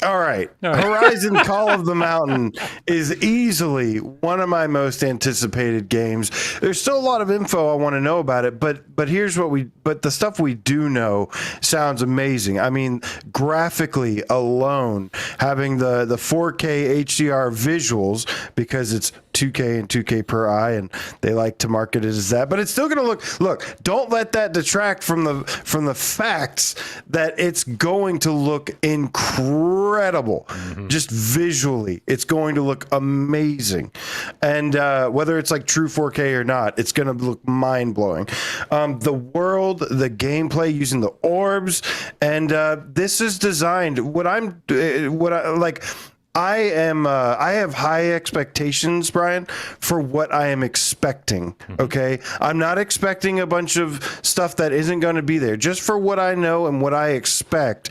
All right. Horizon Call of the Mountain is easily one of my most anticipated games. There's still a lot of info I want to know about it, but here's but the stuff we do know sounds amazing. I mean, graphically alone, having the 4K HDR visuals, because it's 2K and 2K per eye, and they like to market it as that, but it's still going to look, don't let that detract from the facts that it's going to look incredible incredible. Just visually, it's going to look amazing. And whether it's like true 4K or not, it's going to look mind-blowing. The world, the gameplay using the orbs, and this is designed, I have high expectations, Brian, for what I am expecting. Okay. I'm not expecting a bunch of stuff that isn't going to be there. Just for what I know and what I expect,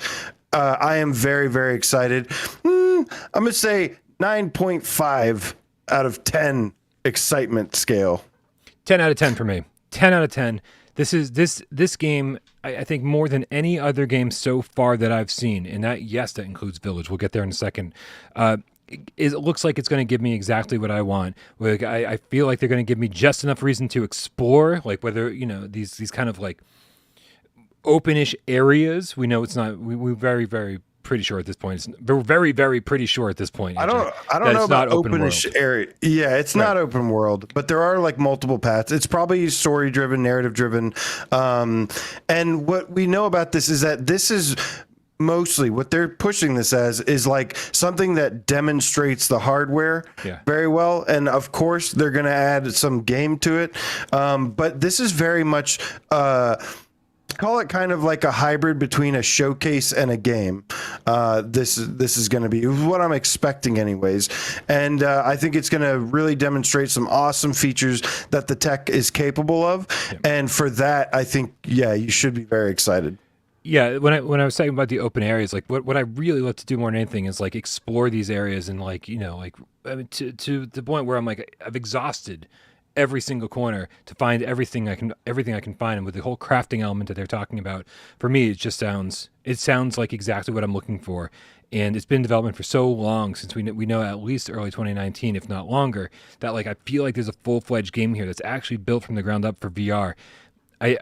I am very, very excited. I'm going to say 9.5 out of 10 excitement scale. 10 out of 10 for me. 10 out of 10. This game, I think more than any other game so far that I've seen, and that includes Village. We'll get there in a second. It looks like it's going to give me exactly what I want. Like I feel like they're going to give me just enough reason to explore, like whether, these kind of like openish areas. We know it's not, we're very, very pretty sure at this point. We're very, very pretty sure at this point. I don't know about openish area. Yeah, it's not open world, but there are like multiple paths. It's probably story driven, narrative driven. And what we know about this is that this is mostly what they're pushing this as is like something that demonstrates the hardware very well. And of course they're going to add some game to it. But this is very much, call it kind of like a hybrid between a showcase and a game. This is going to be what I'm expecting anyways. And I think it's going to really demonstrate some awesome features that the tech is capable of. Yeah. And for that, I think, you should be very excited. Yeah, when I was talking about the open areas, like what I really love to do more than anything is like explore these areas and like, to the point where I'm like, I've exhausted every single corner to find everything I can find. And with the whole crafting element that they're talking about, for me, it sounds like exactly what I'm looking for. And it's been in development for so long, since we know at least early 2019, if not longer, that like I feel like there's a full-fledged game here that's actually built from the ground up for VR. I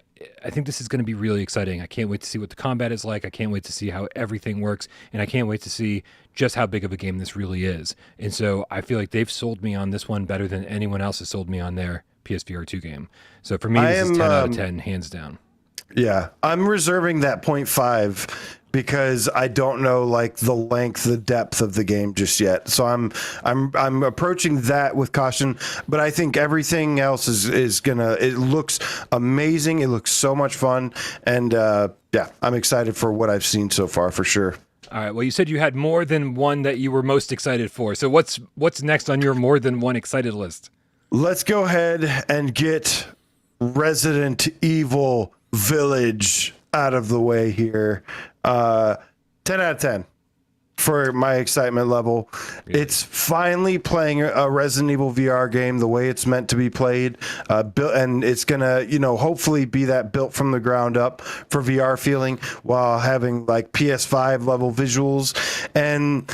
think this is going to be really exciting. I can't wait to see what the combat is like. I can't wait to see how everything works, and I can't wait to see just how big of a game this really is. And so I feel like they've sold me on this one better than anyone else has sold me on their PSVR2 game. So for me, this is 10 out of 10, hands down. Yeah, I'm reserving that 0.5 because I don't know like the length, the depth of the game just yet. So I'm approaching that with caution, but I think everything else is gonna, it looks amazing. It looks so much fun. And I'm excited for what I've seen so far for sure. All right. Well, you said you had more than one that you were most excited for. So what's next on your more than one excited list? Let's go ahead and get Resident Evil Village out of the way here. 10 out of 10 for my excitement level. Really? It's finally playing a Resident Evil VR game the way it's meant to be played, and it's gonna, hopefully be that built from the ground up for VR feeling while having like PS5 level visuals, and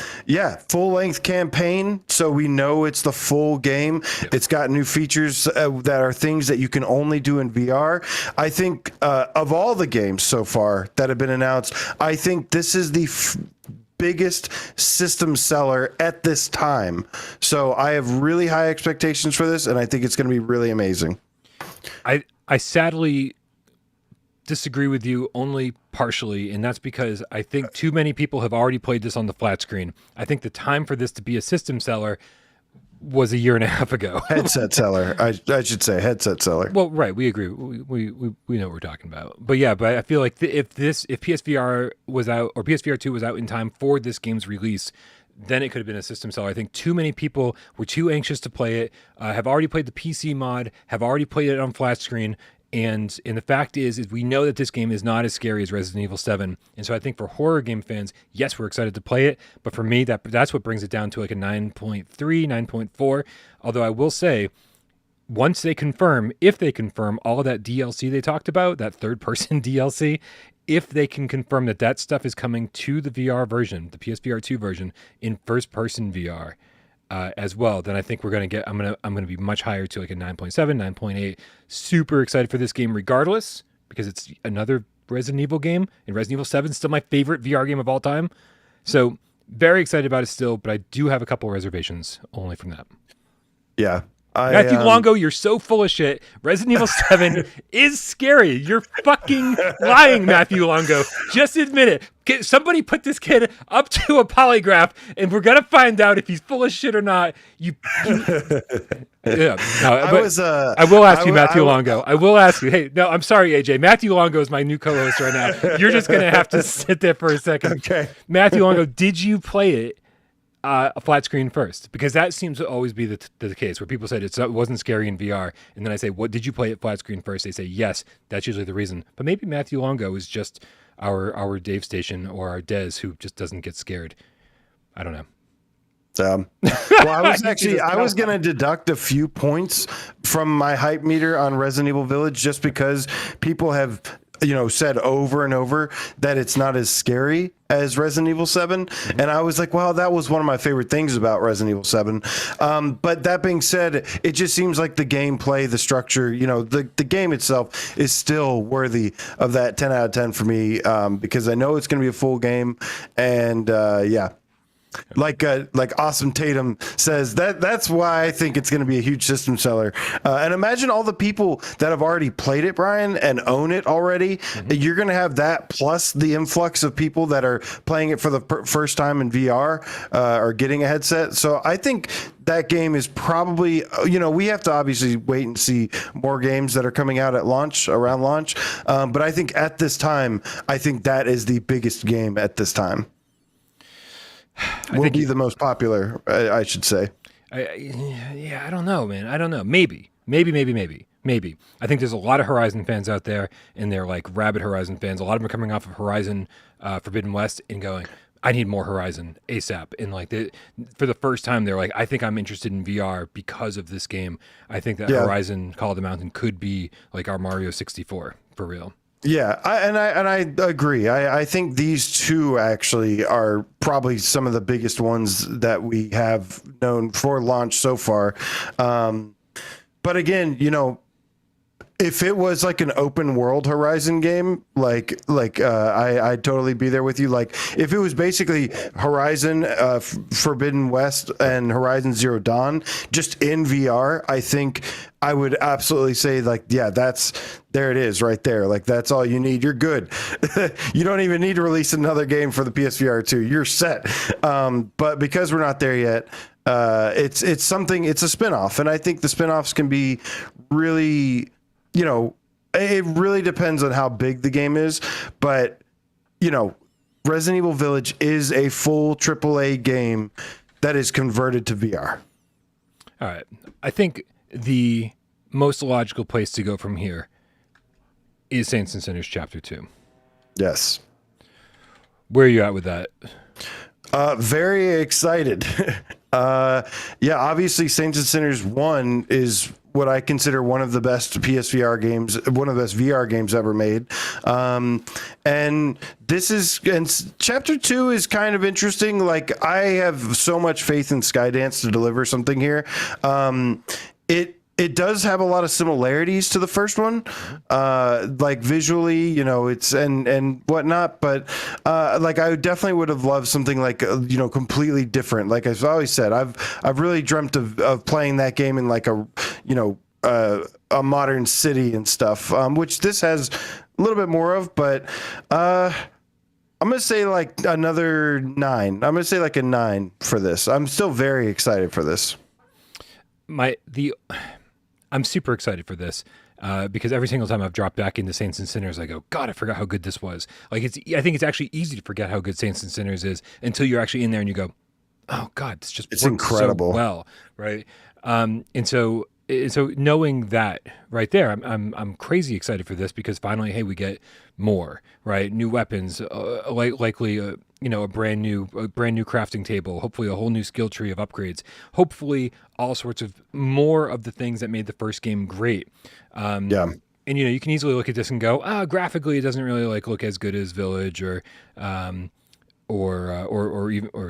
full length campaign. So we know it's the full game. Yep. It's got new features that are things that you can only do in VR. I think of all the games so far that have been announced, I think this is the biggest system seller at this time. So I have really high expectations for this, and I think it's going to be really amazing. I sadly disagree with you only partially, and that's because I think too many people have already played this on the flat screen. I think the time for this to be a system seller was a year and a half ago. Headset seller. I should say headset seller. Well, right. We agree. We know what we're talking about. But I feel like if PSVR was out, or PSVR2 was out in time for this game's release, then it could have been a system seller. I think too many people were too anxious to play it, have already played the PC mod, have already played it on flat screen. And the fact is we know that this game is not as scary as Resident Evil 7. And so I think for horror game fans, yes, we're excited to play it. But for me, that's what brings it down to like a 9.3, 9.4. Although I will say, if they confirm all of that DLC they talked about, that third-person DLC, if they can confirm that stuff is coming to the VR version, the PSVR2 version, in first-person VR, as well, then I think I'm gonna be much higher to like a 9.7, 9.8. Super excited for this game regardless, because it's another Resident Evil game, and Resident Evil 7 is still my favorite VR game of all time. So very excited about it still, but I do have a couple reservations only from that. Yeah. Matthew Longo, you're so full of shit. Resident Evil 7 is scary. You're fucking lying, Matthew Longo. Just admit it. Somebody put this kid up to a polygraph, and we're gonna find out if he's full of shit or not. Yeah. No, I will ask you, Matthew Longo. I will ask you. Hey, no, I'm sorry, AJ. Matthew Longo is my new co-host right now. You're just gonna have to sit there for a second. Okay. Matthew Longo, did you play it a flat screen first? Because that seems to always be the case where people said it wasn't scary in VR, and then I say, "What did you play it flat screen first?" They say yes. That's usually the reason. But maybe Matthew Longo is just our Dave Station or our Dez who just doesn't get scared. I don't know. Well, I was going to deduct a few points from my hype meter on Resident Evil Village just because people have, said over and over that it's not as scary as Resident Evil 7. And I was like, wow, that was one of my favorite things about Resident Evil 7. But that being said, it just seems like the gameplay, the structure, the game itself is still worthy of that 10 out of 10 for me, because I know it's going to be a full game. And yeah. Like Awesome Tatum says, that's why I think it's going to be a huge system seller. And imagine all the people that have already played it, Brian, and own it already. Mm-hmm. You're going to have that plus the influx of people that are playing it for the first time in VR or getting a headset. So I think that game is probably, we have to obviously wait and see more games that are coming out at launch, around launch. But I think at this time, I think that is the biggest game at this time. Will be the most popular, I should say. I don't know, man. I don't know. Maybe. I think there's a lot of Horizon fans out there, and they're like rabid Horizon fans. A lot of them are coming off of Horizon Forbidden West and going, I need more Horizon ASAP. And like for the first time, they're like, I think I'm interested in VR because of this game. I think that Horizon Call of the Mountain could be like our Mario 64 for real. Yeah, I agree. I think these two actually are probably some of the biggest ones that we have known for launch so far. But again, if it was like an open world Horizon game, I'd totally be there with you. Like if it was basically Horizon Forbidden West and Horizon Zero Dawn just in VR, I think I would absolutely say there it is right there. Like that's all you need. You're good. You don't even need to release another game for the PSVR2. You're set. But because we're not there yet, it's a spinoff, and I think the spinoffs can be really, it really depends on how big the game is, but Resident Evil Village is a full AAA game that is converted to VR. All right. I think the most logical place to go from here is Saints and Sinners Chapter 2. Yes. Where are you at with that? Very excited. Obviously Saints and Sinners 1 is what I consider one of the best PSVR games, one of the best VR games ever made. And Chapter 2 is kind of interesting. Like I have so much faith in Skydance to deliver something here. It does have a lot of similarities to the first one, like visually, it's and whatnot. But I definitely would have loved something like completely different. Like I've always said, I've really dreamt of playing that game in like a modern city and stuff, which this has a little bit more of. But I'm gonna say like another 9. I'm gonna say like a 9 for this. I'm still very excited for this. I'm super excited for this because every single time I've dropped back into Saints and Sinners, I go, God, I forgot how good this was. Like I think it's actually easy to forget how good Saints and Sinners is until you're actually in there and you go, oh God, it's incredible. So well, right? And so knowing that right there, I'm crazy excited for this because finally, hey, we get more, right? New weapons, likely, a brand new crafting table, hopefully a whole new skill tree of upgrades, hopefully all sorts of more of the things that made the first game great. And you can easily look at this and go, graphically it doesn't really look as good as Village or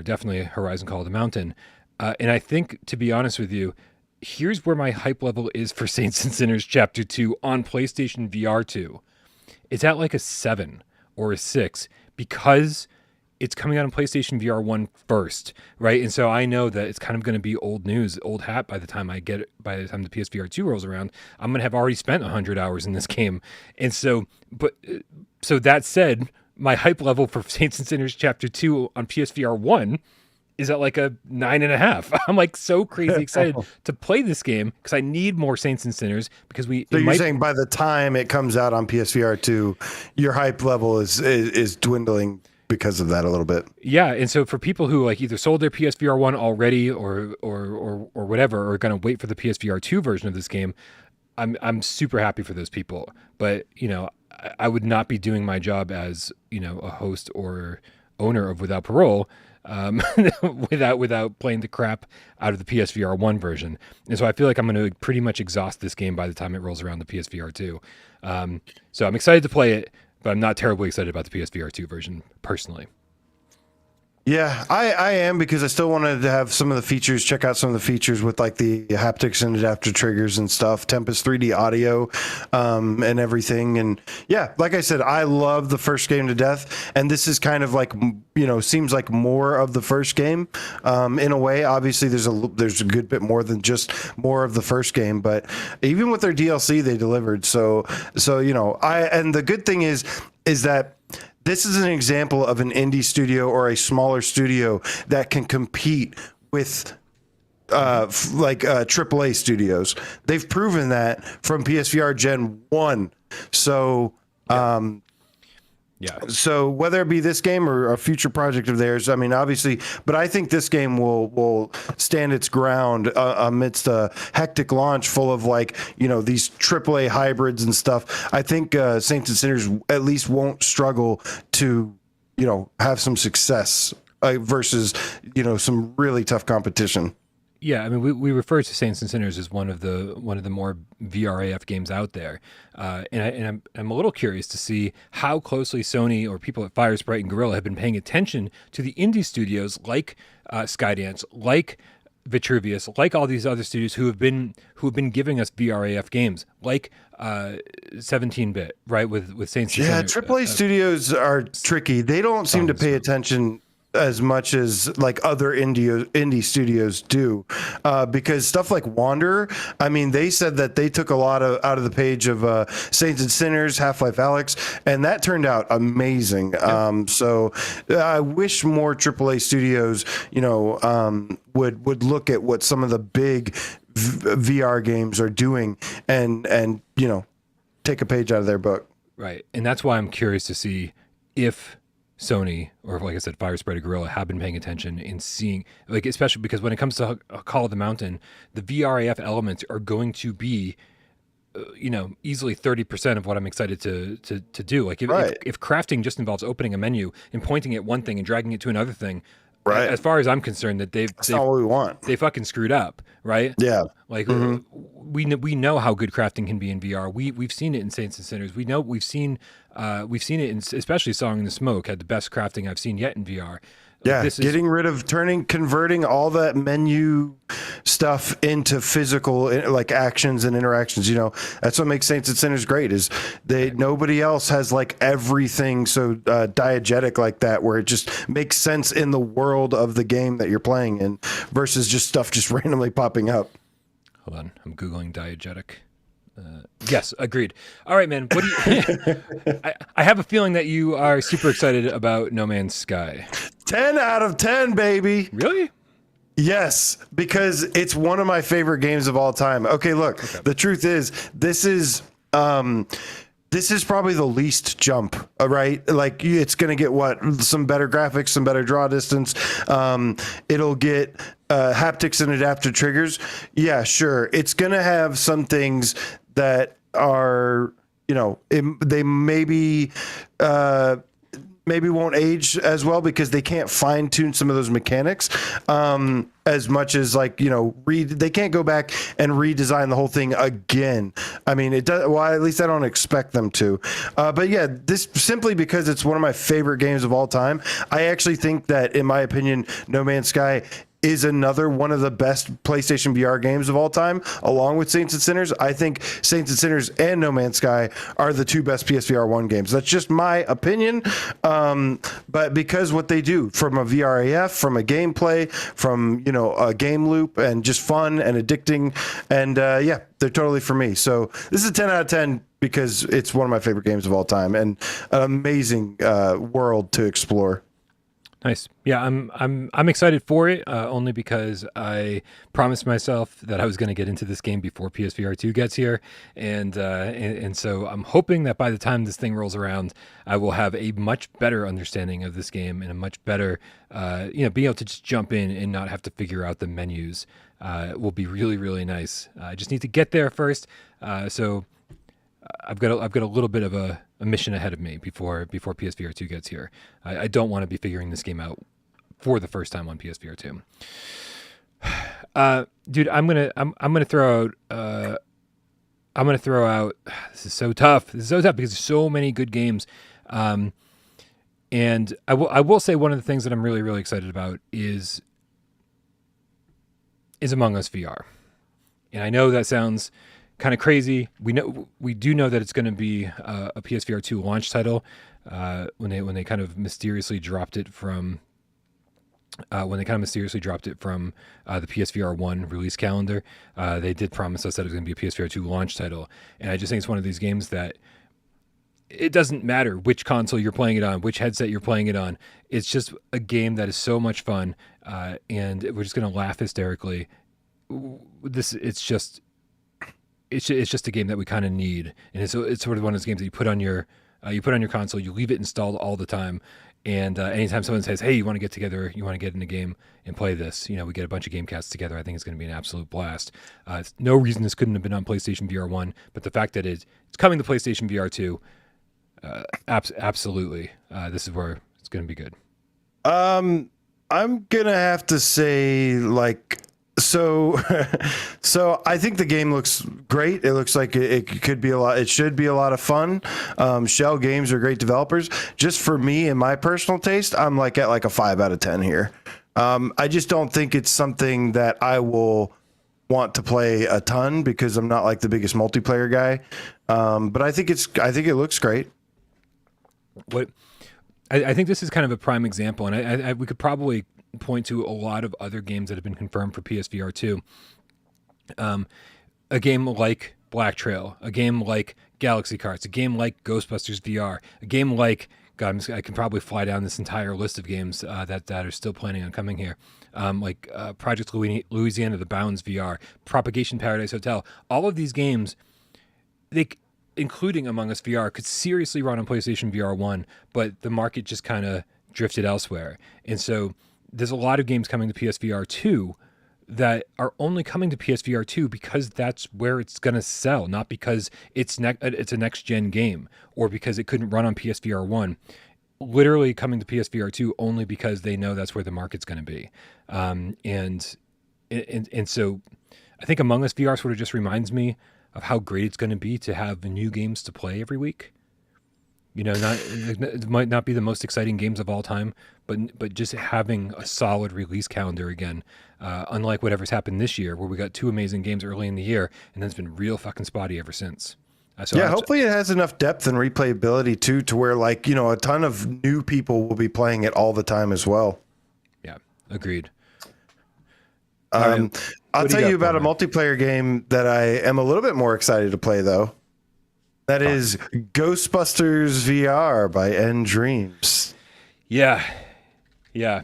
definitely Horizon Call of the Mountain. And I think, to be honest with you, here's where my hype level is for Saints and Sinners Chapter 2 on PlayStation VR 2. It's at like a 7 or a 6 because it's coming out on PlayStation VR 1 first, right? And so I know that it's kind of going to be old news, old hat by the time I get it, by the time the PSVR 2 rolls around. I'm going to have already spent 100 hours in this game. And so, so that said, my hype level for Saints and Sinners Chapter 2 on PSVR 1 is at like a 9.5. I'm like so crazy excited to play this game because I need more Saints and Sinners because So you're saying by the time it comes out on PSVR 2, your hype level is dwindling because of that a little bit. Yeah, and so for people who like either sold their PSVR 1 already or whatever, or going to wait for the PSVR 2 version of this game, I'm super happy for those people. But, you know, I would not be doing my job as, you know, a host or owner of Without Parole without playing the crap out of the PSVR 1 version. And so I feel like I'm going to pretty much exhaust this game by the time it rolls around the PSVR 2. So I'm excited to play it, but I'm not terribly excited about the PSVR 2 version personally. Yeah, I am, because I still wanted to have some of the features, check out some of the features with like the haptics and adaptive triggers and stuff, Tempest 3D audio, and everything. And yeah, like I said, I love the first game to death. And this is kind of like, you know, seems like more of the first game, in a way. Obviously there's a good bit more than just more of the first game, but even with their DLC, they delivered. So, you know, and the good thing is that this is an example of an indie studio or a smaller studio that can compete with AAA studios. They've proven that from PSVR Gen 1. So, So whether it be this game or a future project of theirs, I mean, obviously, but I think this game will stand its ground amidst a hectic launch full of, like, you know, these AAA hybrids and stuff. I think Saints and Sinners at least won't struggle to, you know, have some success versus, you know, some really tough competition. Yeah, I mean, we refer to Saints and Sinners as one of the more VRAF games out there, and I'm a little curious to see how closely Sony or people at Firesprite and Guerrilla have been paying attention to the indie studios like Skydance, like Vitruvius, like all these other studios who have been giving us VRAF games, like 17-bit, right, with Saints and Sinners. Yeah, AAA studios are tricky. They don't seem to pay attention as much as like other indie studios do, because stuff like Wanderer, I mean, they said that they took a lot out of the page of Saints and Sinners, Half-Life Alyx, and that turned out amazing. Yeah. So I wish more AAA studios, you know, would look at what some of the big VR games are doing and you know, take a page out of their book. Right, and that's why I'm curious to see if Sony, or like I said, Firesprite or Guerrilla, have been paying attention in seeing, like, especially because when it comes to Call of the Mountain, the VRAF elements are going to be, you know, easily 30% of what I'm excited to do. Like, if crafting just involves opening a menu and pointing at one thing and dragging it to another thing, right, as far as I'm concerned, that's not what we want. They fucking screwed up, right? Yeah. Like, we know how good crafting can be in VR. We've seen it in Saints and Sinners. We've seen it in, especially Song in the Smoke had the best crafting I've seen yet in VR. Yeah, getting rid of converting all that menu stuff into physical, like, actions and interactions. You know, that's what makes Saints and Sinners great. Is nobody else has like everything so diegetic like that, where it just makes sense in the world of the game that you're playing in, versus just stuff just randomly popping up. Hold on, I'm googling diegetic. Yes, agreed. All right, man. What do you? I have a feeling that you are super excited about No Man's Sky. 10 out of 10, baby. Really? Yes, because it's one of my favorite games of all time. Okay, look, The truth is, this is probably the least jump, right? Like, it's going to get some better graphics, some better draw distance. It'll get haptics and adaptive triggers. Yeah, sure. It's going to have some things that are, you know, they maybe won't age as well because they can't fine tune some of those mechanics as much as, like, you know, they can't go back and redesign the whole thing again. I mean, it does. Well, at least I don't expect them to. But yeah, this simply because it's one of my favorite games of all time. I actually think that, in my opinion, No Man's Sky is another one of the best PlayStation VR games of all time, along with Saints and Sinners. I think Saints and Sinners and No Man's Sky are the two best PSVR 1 games. That's just my opinion. But because what they do from a VRAF, from a gameplay, from, you know, a game loop, and just fun and addicting, and yeah, they're totally for me. So this is a 10 out of 10 because it's one of my favorite games of all time and an amazing world to explore. Nice. Yeah, I'm excited for it only because I promised myself that I was going to get into this game before PSVR2 gets here, and so I'm hoping that by the time this thing rolls around, I will have a much better understanding of this game and a much better, being able to just jump in and not have to figure out the menus. Will be really, really nice. I just need to get there first. So I've got a little bit of a mission ahead of me before PSVR 2 gets here. I don't want to be figuring this game out for the first time on PSVR 2. Dude, I'm gonna throw out. This is so tough. This is so tough because there's so many good games. And I will say one of the things that I'm really, really excited about is Among Us VR. And I know that sounds kind of crazy. We do know that it's going to be a PSVR 2 launch title. When they kind of mysteriously dropped it from the PSVR 1 release calendar, they did promise us that it was going to be a PSVR 2 launch title. And I just think it's one of these games that it doesn't matter which console you're playing it on, which headset you're playing it on. It's just a game that is so much fun, and we're just going to laugh hysterically. It's just a game that we kind of need, and it's sort of one of those games that you put on your console, you leave it installed all the time, and anytime someone says, "Hey, you want to get together? You want to get in a game and play this?" You know, we get a bunch of GameCasts together. I think it's going to be an absolute blast. No reason this couldn't have been on PlayStation VR 1, but the fact that it's coming to PlayStation VR 2, absolutely, this is where it's going to be good. I'm gonna have to say, like, so I think the game looks great. It looks like it could be a lot. It should be a lot of fun. Shell Games are great developers. Just for me and my personal taste, I'm like at like a 5 out of 10 here. I just don't think it's something that I will want to play a ton because I'm not like the biggest multiplayer guy. But I think it looks great. I think this is kind of a prime example, and we could probably point to a lot of other games that have been confirmed for PSVR 2. A game like Black Trail, a game like Galaxy Carts, a game like Ghostbusters VR, a game like, God, I can probably fly down this entire list of games that are still planning on coming here. Like Project Louisiana, The Bounds VR, Propagation Paradise Hotel. All of these games, including Among Us VR, could seriously run on PlayStation VR 1, but the market just kind of drifted elsewhere. And so there's a lot of games coming to PSVR 2 that are only coming to PSVR 2 because that's where it's going to sell, not because it's a next-gen game or because it couldn't run on PSVR 1. Literally coming to PSVR 2 only because they know that's where the market's going to be. And so I think Among Us VR sort of just reminds me of how great it's going to be to have new games to play every week. You know, it might not be the most exciting games of all time, but just having a solid release calendar again, unlike whatever's happened this year, where we got 2 amazing games early in the year, and then it's been real fucking spotty ever since. Hopefully it has enough depth and replayability too, to where, like, you know, a ton of new people will be playing it all the time as well. Yeah, agreed. I'll tell you about a multiplayer game that I am a little bit more excited to play, though. That is Ghostbusters VR by End Dreams. Yeah. You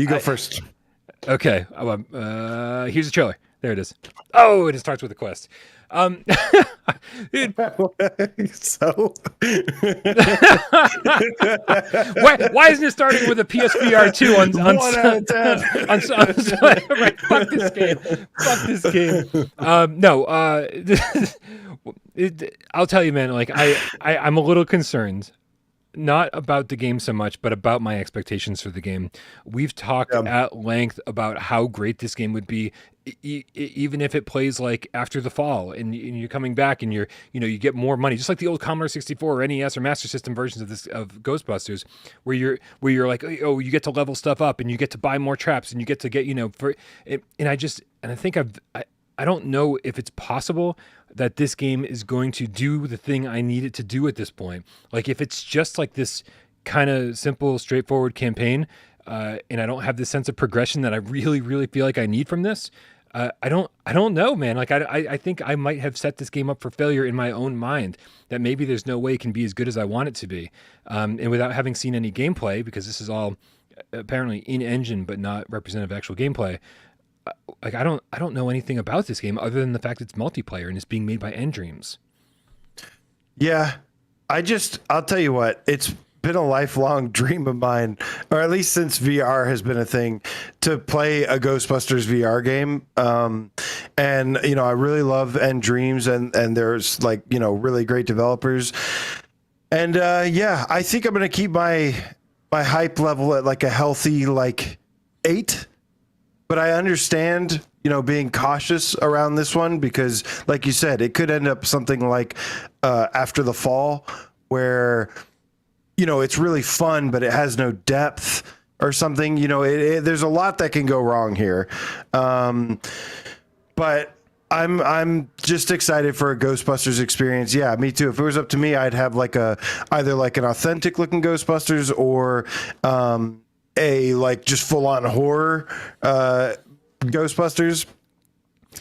go first. Okay. Here's the trailer. There it is. Oh, it starts with a quest. Dude. So why isn't it starting with a PSVR 2 on 1 out of 10? Right, fuck this game. No, I'll tell you, man, like I'm a little concerned not about the game so much, but about my expectations for the game. We've talked at length about how great this game would be, even if it plays like After the Fall, and you're coming back, and you get more money, just like the old Commodore 64 or NES or Master System versions of Ghostbusters, where you're like, oh, you get to level stuff up, and you get to buy more traps, and you get to get I think I don't know if it's possible that this game is going to do the thing I need it to do at this point. Like, if it's just like this kind of simple, straightforward campaign, and I don't have this sense of progression that I really, really feel like I need from this, I don't know, man. Like, I think I might have set this game up for failure in my own mind, that maybe there's no way it can be as good as I want it to be. And without having seen any gameplay, because this is all apparently in-engine but not representative of actual gameplay, like, I don't know anything about this game other than the fact it's multiplayer and it's being made by Dreams. Yeah, I'll tell you what, it's been a lifelong dream of mine, or at least since VR has been a thing, to play a Ghostbusters VR game. And I really love Dreams, and there's like, really great developers. And I think I'm gonna keep my hype level at like a healthy like 8. But I understand, being cautious around this one, because like you said, it could end up something like After the Fall, where, it's really fun, but it has no depth or something. There's a lot that can go wrong here. But I'm just excited for a Ghostbusters experience. Yeah, me too. If it was up to me, I'd have like either like an authentic looking Ghostbusters, or a like just full on horror Ghostbusters.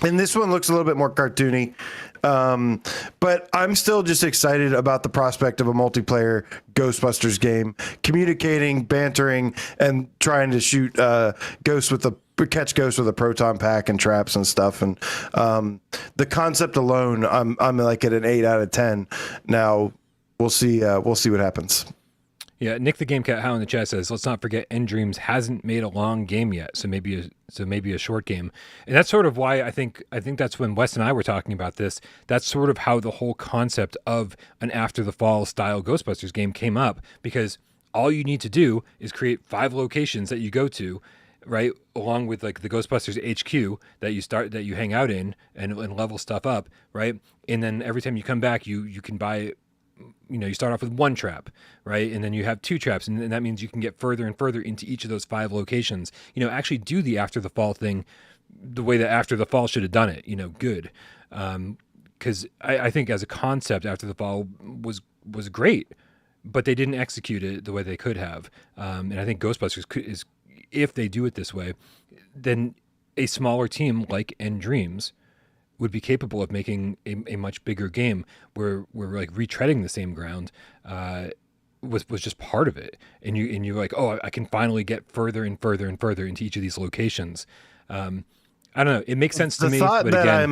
And this one looks a little bit more cartoony. But I'm still just excited about the prospect of a multiplayer Ghostbusters game, communicating, bantering, and trying to shoot ghosts catch ghosts with a proton pack and traps and stuff. And the concept alone, I'm like at an 8 out of 10. Now we'll see what happens. Yeah, Nick the Game Cat How in the chat says, let's not forget Dreams hasn't made a long game yet, so maybe a short game. And that's sort of why I think that's when Wes and I were talking about this. That's sort of how the whole concept of an After the Fall style Ghostbusters game came up, because all you need to do is create 5 locations that you go to, right, along with like the Ghostbusters HQ that you hang out in and level stuff up, right? And then every time you come back, you can buy, you start off with 1 trap, right? And then you have 2 traps. And that means you can get further and further into each of those 5 locations, actually do the After the Fall thing the way that After the Fall should have done it, good. Because I think as a concept, After the Fall was great, but they didn't execute it the way they could have. And I think Ghostbusters is, if they do it this way, then a smaller team like Dreams would be capable of making a much bigger game where we're like retreading the same ground was just part of it. And you're like, oh, I can finally get further and further and further into each of these locations. I don't know. It makes sense to me. But again,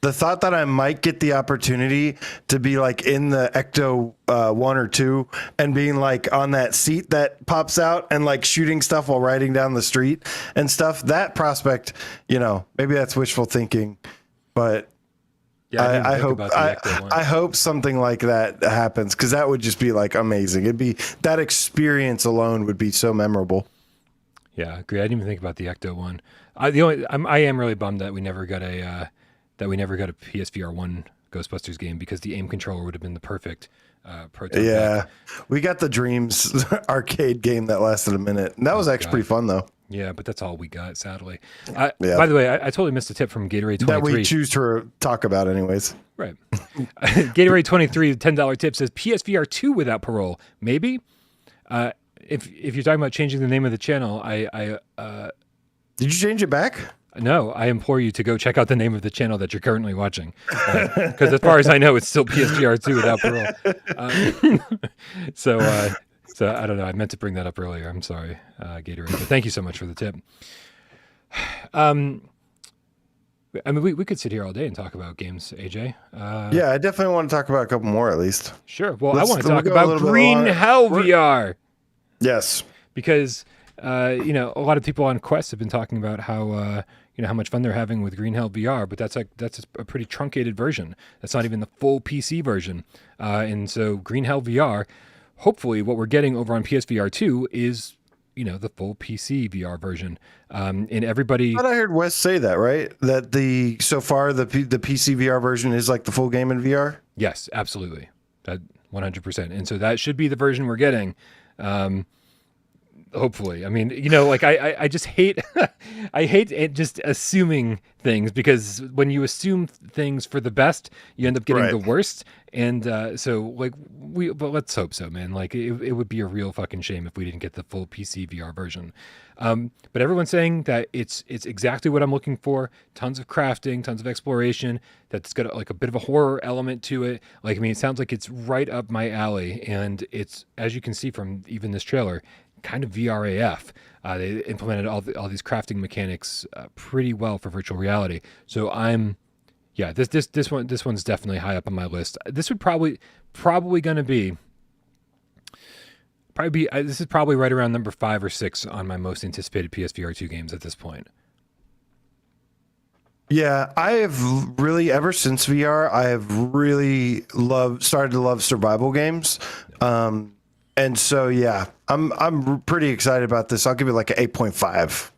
the thought that I might get the opportunity to be like in the Ecto 1 or 2 and being like on that seat that pops out and like shooting stuff while riding down the street and stuff, that prospect, maybe that's wishful thinking, but yeah, I hope something like that happens, because that would just be like amazing. It'd be, that experience alone would be so memorable. Yeah, I agree. I didn't even think about the Ecto 1. I am really bummed that we never got a PSVR 1 Ghostbusters game, because the aim controller would have been the perfect prototype. Yeah, we got the Dreams arcade game that lasted a minute. And that was actually pretty fun, though. Yeah, but that's all we got, sadly. By the way, I totally missed a tip from Gatorade 23. That we choose to talk about anyways. Right. Gatorade 23, $10 tip, says PSVR2 without Parole. Maybe? If you're talking about changing the name of the channel, Did you change it back? No, I implore you to go check out the name of the channel that you're currently watching, because as far as I know, it's still PSVR2 without Parole. So I don't know. I meant to bring that up earlier. I'm sorry, Gatorade. But thank you so much for the tip. I mean, we could sit here all day and talk about games, AJ. Yeah, I definitely want to talk about a couple more at least. Sure. Well, I want to talk about Green Hell VR. Yes. Because, a lot of people on Quest have been talking about how, how much fun they're having with Green Hell VR, but that's a pretty truncated version. That's not even the full PC version. And so Green Hell VR hopefully what we're getting over on PSVR2 is, the full PC VR version. And everybody. But I heard Wes say that, right? That the PC VR version is like the full game in VR. Yes, absolutely. That 100%. And so that should be the version we're getting. Hopefully. I mean, I just hate, I hate just assuming things, because when you assume things for the best, you end up getting the worst. And but let's hope so, man. Like it would be a real fucking shame if we didn't get the full PC VR version. But everyone's saying that it's exactly what I'm looking for. Tons of crafting, tons of exploration. That's got like a bit of a horror element to it. Like, I mean, it sounds like it's right up my alley. And it's, as you can see from even this trailer, kind of VRAF. They implemented all these crafting mechanics pretty well for virtual reality. So this one's definitely high up on my list. This would probably going to be this is probably right around number 5 or 6 on my most anticipated PSVR2 games at this point. Yeah, I have really, ever since VR, I have really started to love survival games. And so, yeah, I'm pretty excited about this. I'll give it like an 8.5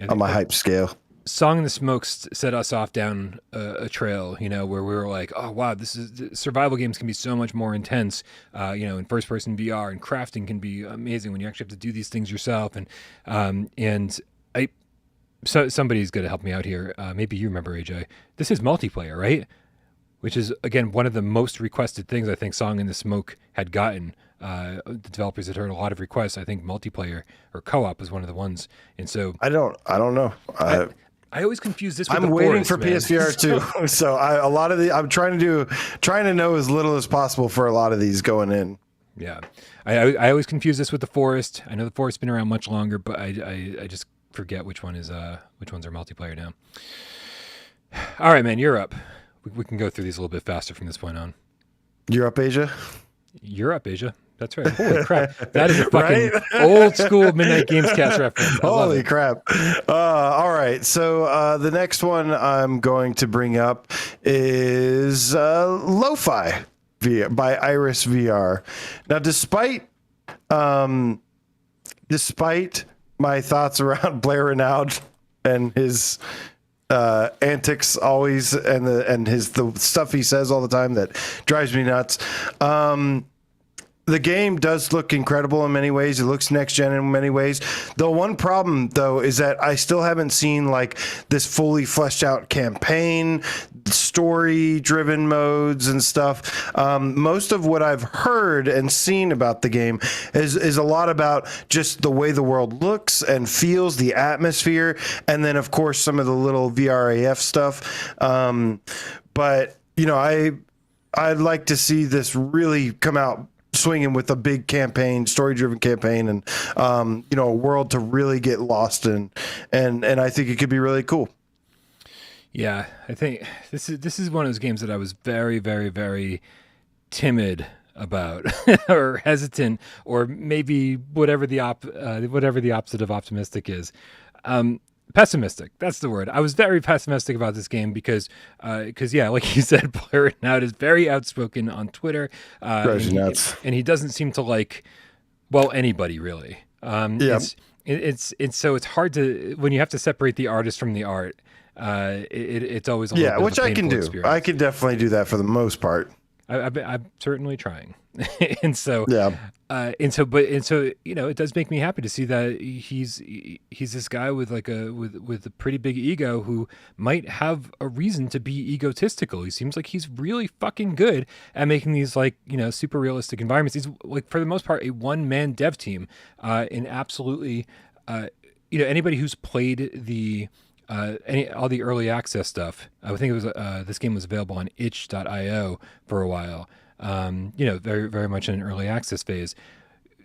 on my hype scale. Song in the Smoke set us off down a trail, where we were like, oh, wow, survival games can be so much more intense, in first-person VR, and crafting can be amazing when you actually have to do these things yourself. So somebody's going to help me out here. Maybe you remember, AJ. This is multiplayer, right? Which is, again, one of the most requested things I think Song in the Smoke had gotten. The developers had heard a lot of requests. I think multiplayer or co-op was one of the ones. And so I don't know. I always confuse this with I'm the waiting Forest, for man. PSVR 2. So I'm trying to know as little as possible for a lot of these going in. Yeah. I always confuse this with the Forest. I know the Forest's been around much longer, but I just forget which ones are multiplayer now. All right, man, you're up. We can go through these a little bit faster from this point on. You're up, Asia? You're up, Asia. That's right. Holy crap. That is a fucking old school Midnight Gamescast reference. Holy crap. All right. So the next one I'm going to bring up is Lo-Fi VR by Iris VR. Now, despite my thoughts around Blair Renaud and his antics always, and the stuff he says all the time that drives me nuts. The game does look incredible in many ways. It looks next gen in many ways. The one problem, though, is that I still haven't seen like this fully fleshed out campaign, story driven modes and stuff. Most of what I've heard and seen about the game is a lot about just the way the world looks and feels, the atmosphere, and then of course some of the little VRAF stuff. But I'd like to see this really come out swinging with a big campaign, story-driven campaign, and a world to really get lost in, and I think it could be really cool. Yeah, I think this is one of those games that I was very, very, very timid about, or hesitant, or maybe whatever the opposite of optimistic is. Pessimistic. That's the word. I was very pessimistic about this game because yeah, like you said, Blair Renaud is very outspoken on Twitter. Drives you nuts. And he doesn't seem to like, anybody really. It's so it's hard to, when you have to separate the artist from the art. It's always a little bit which of a I can do. experience. I can definitely do that for the most part. I'm certainly trying, and so yeah. It does make me happy to see that he's this guy with with a pretty big ego who might have a reason to be egotistical. He seems like he's really fucking good at making these super realistic environments. He's for the most part a one-man dev team, and absolutely anybody who's played the all the early access stuff. I think it was this game was available on itch.io for a while. Very, very much in an early access phase.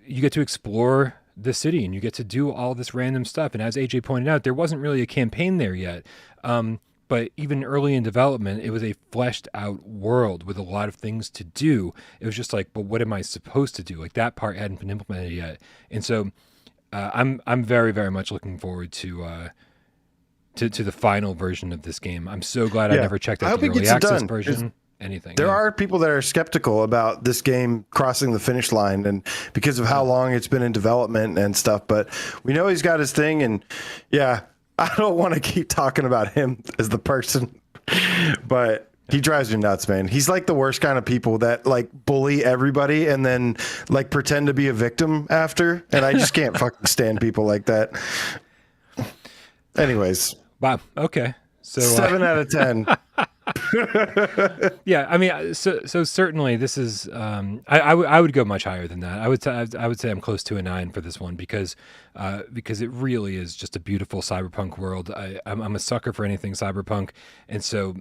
You get to explore the city and you get to do all this random stuff. And as AJ pointed out, there wasn't really a campaign there yet. But even early in development, it was a fleshed out world with a lot of things to do. It was just like, but what am I supposed to do? Like that part hadn't been implemented yet. And so I'm very, very much looking forward to the final version of this game. I'm so glad I never checked out the early access version. anything. There Yeah. are people that are skeptical about this game crossing the finish line, and because of how long it's been in development and stuff. But we know he's got his thing, and yeah, I don't want to keep talking about him as the person, but he drives me nuts, man. He's like the worst kind of people that like bully everybody and then like pretend to be a victim after. And I just can't fucking stand people like that. Anyways. Wow. Okay. So 7 out of 10. Yeah, I mean, so certainly this is. I would go much higher than that. I would say I'm close to a 9 for this one because it really is just a beautiful cyberpunk world. I'm a sucker for anything cyberpunk, and so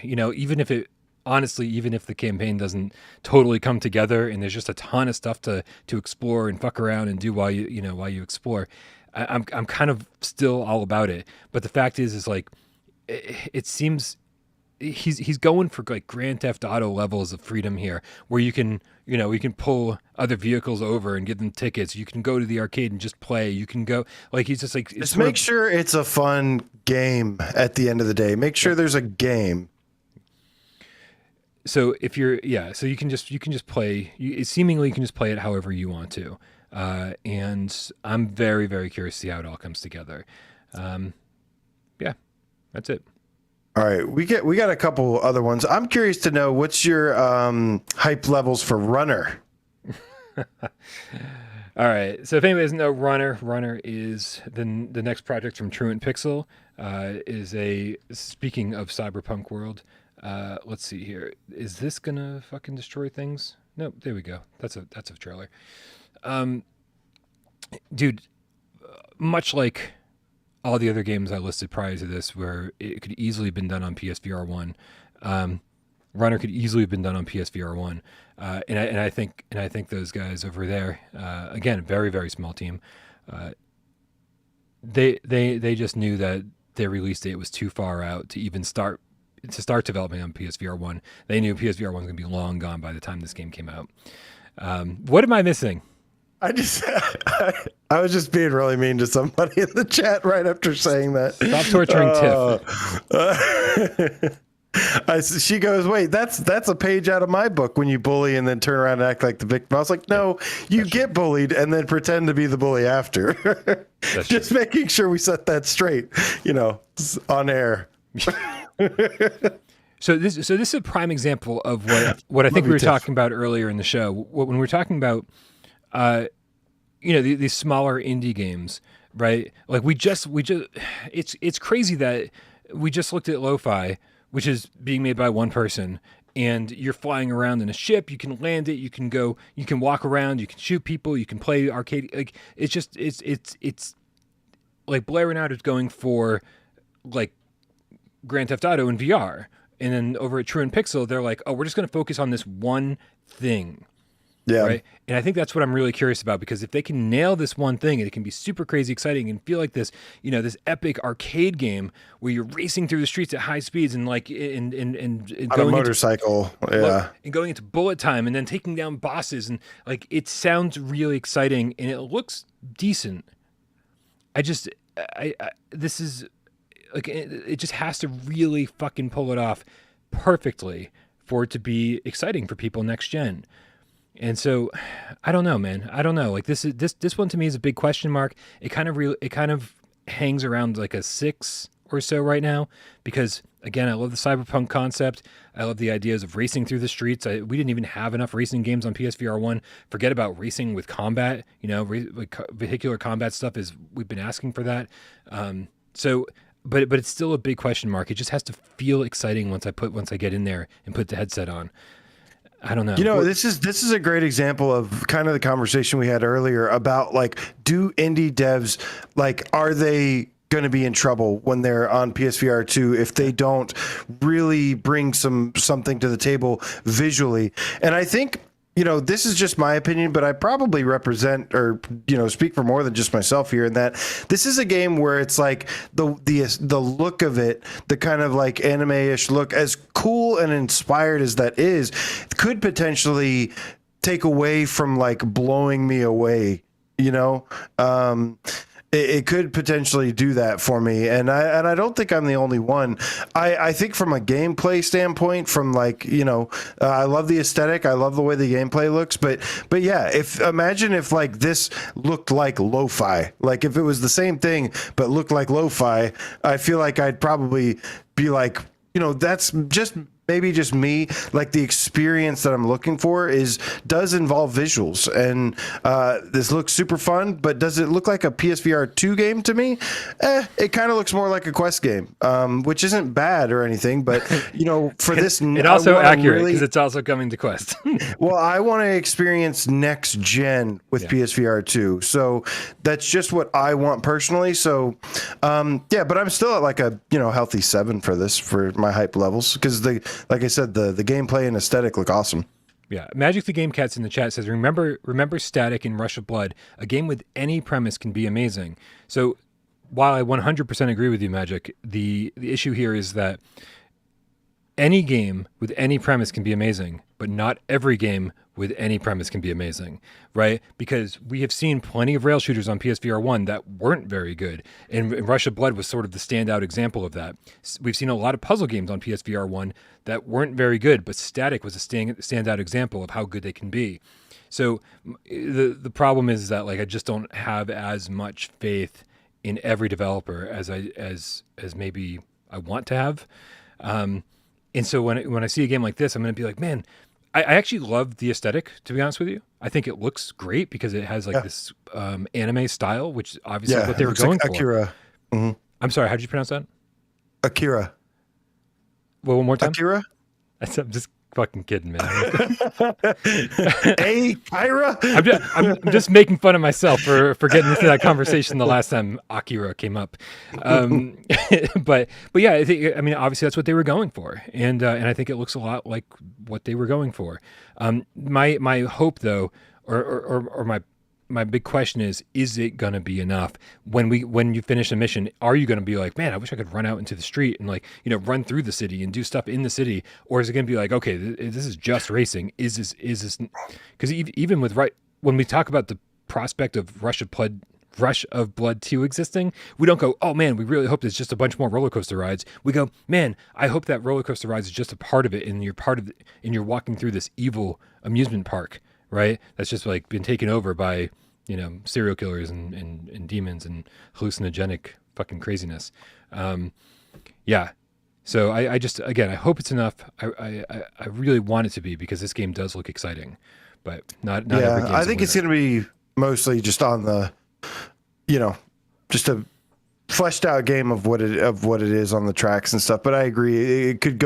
even if the campaign doesn't totally come together and there's just a ton of stuff to explore and fuck around and do while you explore, I'm kind of still all about it. But the fact is like, it seems he's going for like Grand Theft Auto levels of freedom here, where you can pull other vehicles over and give them tickets. You can go to the arcade and just play. You can go like, he's just like, just make sure it's a fun game at the end of the day. Make sure there's a game. So if you're, so you can just play, seemingly you can just play it however you want to. And I'm very, very curious to see how it all comes together. Yeah, that's it. All right, we got a couple other ones. I'm curious to know, what's your hype levels for Runner? All right. So if anybody doesn't know, Runner is the next project from Truant Pixel. Speaking of cyberpunk world. Let's see here. Is this gonna fucking destroy things? Nope. There we go. That's a trailer. Dude, much like all the other games I listed prior to this, where it could easily have been done on PSVR 1, Runner could easily have been done on PSVR 1, and I think those guys over there, again, a very, very small team, they just knew that their release date was too far out to even start developing on PSVR 1. They knew PSVR 1 was going to be long gone by the time this game came out. What am I missing? I was just being really mean to somebody in the chat right after saying that. Stop torturing Tiff. She goes, wait, that's a page out of my book when you bully and then turn around and act like the victim. I was like, no, you get bullied and then pretend to be the bully after. Just making sure we set that straight, on air. So this is a prime example of what I think we were talking about earlier in the show. When we're talking about these smaller indie games, right? Like it's crazy that we just looked at Lo-Fi, which is being made by one person, and you're flying around in a ship. You can land it. You can go. You can walk around. You can shoot people. You can play arcade. Like it's like Blair Reynard is going for like Grand Theft Auto in VR, and then over at Truant Pixel, they're like, oh, we're just going to focus on this one thing. Yeah. Right. And I think that's what I'm really curious about, because if they can nail this one thing and it can be super crazy exciting and feel like this, this epic arcade game where you're racing through the streets at high speeds and like and on going a motorcycle, and going into bullet time and then taking down bosses, and like it sounds really exciting and it looks decent. This is like, it just has to really fucking pull it off perfectly for it to be exciting for people next gen. And so, I don't know, man. I don't know. Like this one to me is a big question mark. It kind of hangs around like a 6 or so right now, because again, I love the cyberpunk concept. I love the ideas of racing through the streets. We didn't even have enough racing games on PSVR 1. Forget about racing with combat. Like vehicular combat stuff we've been asking for that. But it's still a big question mark. It just has to feel exciting once I get in there and put the headset on. I don't know. This is a great example of kind of the conversation we had earlier about like, do indie devs, like, are they going to be in trouble when they're on PSVR 2 if they don't really bring something to the table visually? And I think, this is just my opinion, but I probably represent or, speak for more than just myself here, in that this is a game where it's like the look of it, the kind of like anime-ish look, as cool and inspired as that is, could potentially take away from like blowing me away, it could potentially do that for me, and I don't think I'm the only one. I think from a gameplay standpoint, from like I love the aesthetic, I love the way the gameplay looks, but yeah, imagine if like this looked like lo-fi, like if it was the same thing but looked like lo-fi, I feel like I'd probably be like, that's just maybe just me. Like the experience that I'm looking for does involve visuals, and this looks super fun, but does it look like a PSVR2 game to me? It kind of looks more like a Quest game, which isn't bad or anything, but for this, it's also accurate because it's also coming to Quest. Well, I want to experience next gen with PSVR2, so that's just what I want personally. So, but I'm still at like a healthy 7 for this, for my hype levels, because like I said, the gameplay and aesthetic look awesome. Yeah, Magic the Game Cats in the chat says, remember Static in Rush of Blood. A game with any premise can be amazing. So while I 100% agree with you, Magic, the issue here is that any game with any premise can be amazing, but not every game with any premise can be amazing, right? Because we have seen plenty of rail shooters on PSVR 1 that weren't very good, and Rush of Blood was sort of the standout example of that. We've seen a lot of puzzle games on PSVR 1 that weren't very good, but Static was a standout example of how good they can be. So the problem is that like I just don't have as much faith in every developer as maybe I want to have. And so when I see a game like this, I'm going to be like, man, I actually love the aesthetic, to be honest with you. I think it looks great because it has like this anime style, which obviously is what they were going like Akira. for. Mm-hmm. I'm sorry, how did you pronounce that? Akira. Well, one more time. Akira? I'm just fucking kidding, man. Akira? I'm just making fun of myself for getting into that conversation the last time Akira came up. But yeah, I mean, obviously that's what they were going for, and I think it looks a lot like what they were going for. My hope though, or my big question is it going to be enough when you finish a mission? Are you going to be like, man, I wish I could run out into the street and like, run through the city and do stuff in the city? Or is it going to be like, okay, this is just racing. Is this, because even with when we talk about the prospect of Rush of Blood 2 existing, we don't go, oh man, we really hope there's just a bunch more roller coaster rides. We go, man, I hope that roller coaster rides is just a part of it, and you're walking through this evil amusement park, right? That's just like been taken over by serial killers and demons and hallucinogenic fucking craziness. So I just, again, I hope it's enough. I really want it to be, because this game does look exciting, but not every game. I think it's going to be mostly just on the, just a fleshed out game of what it is on the tracks and stuff. But I agree, it could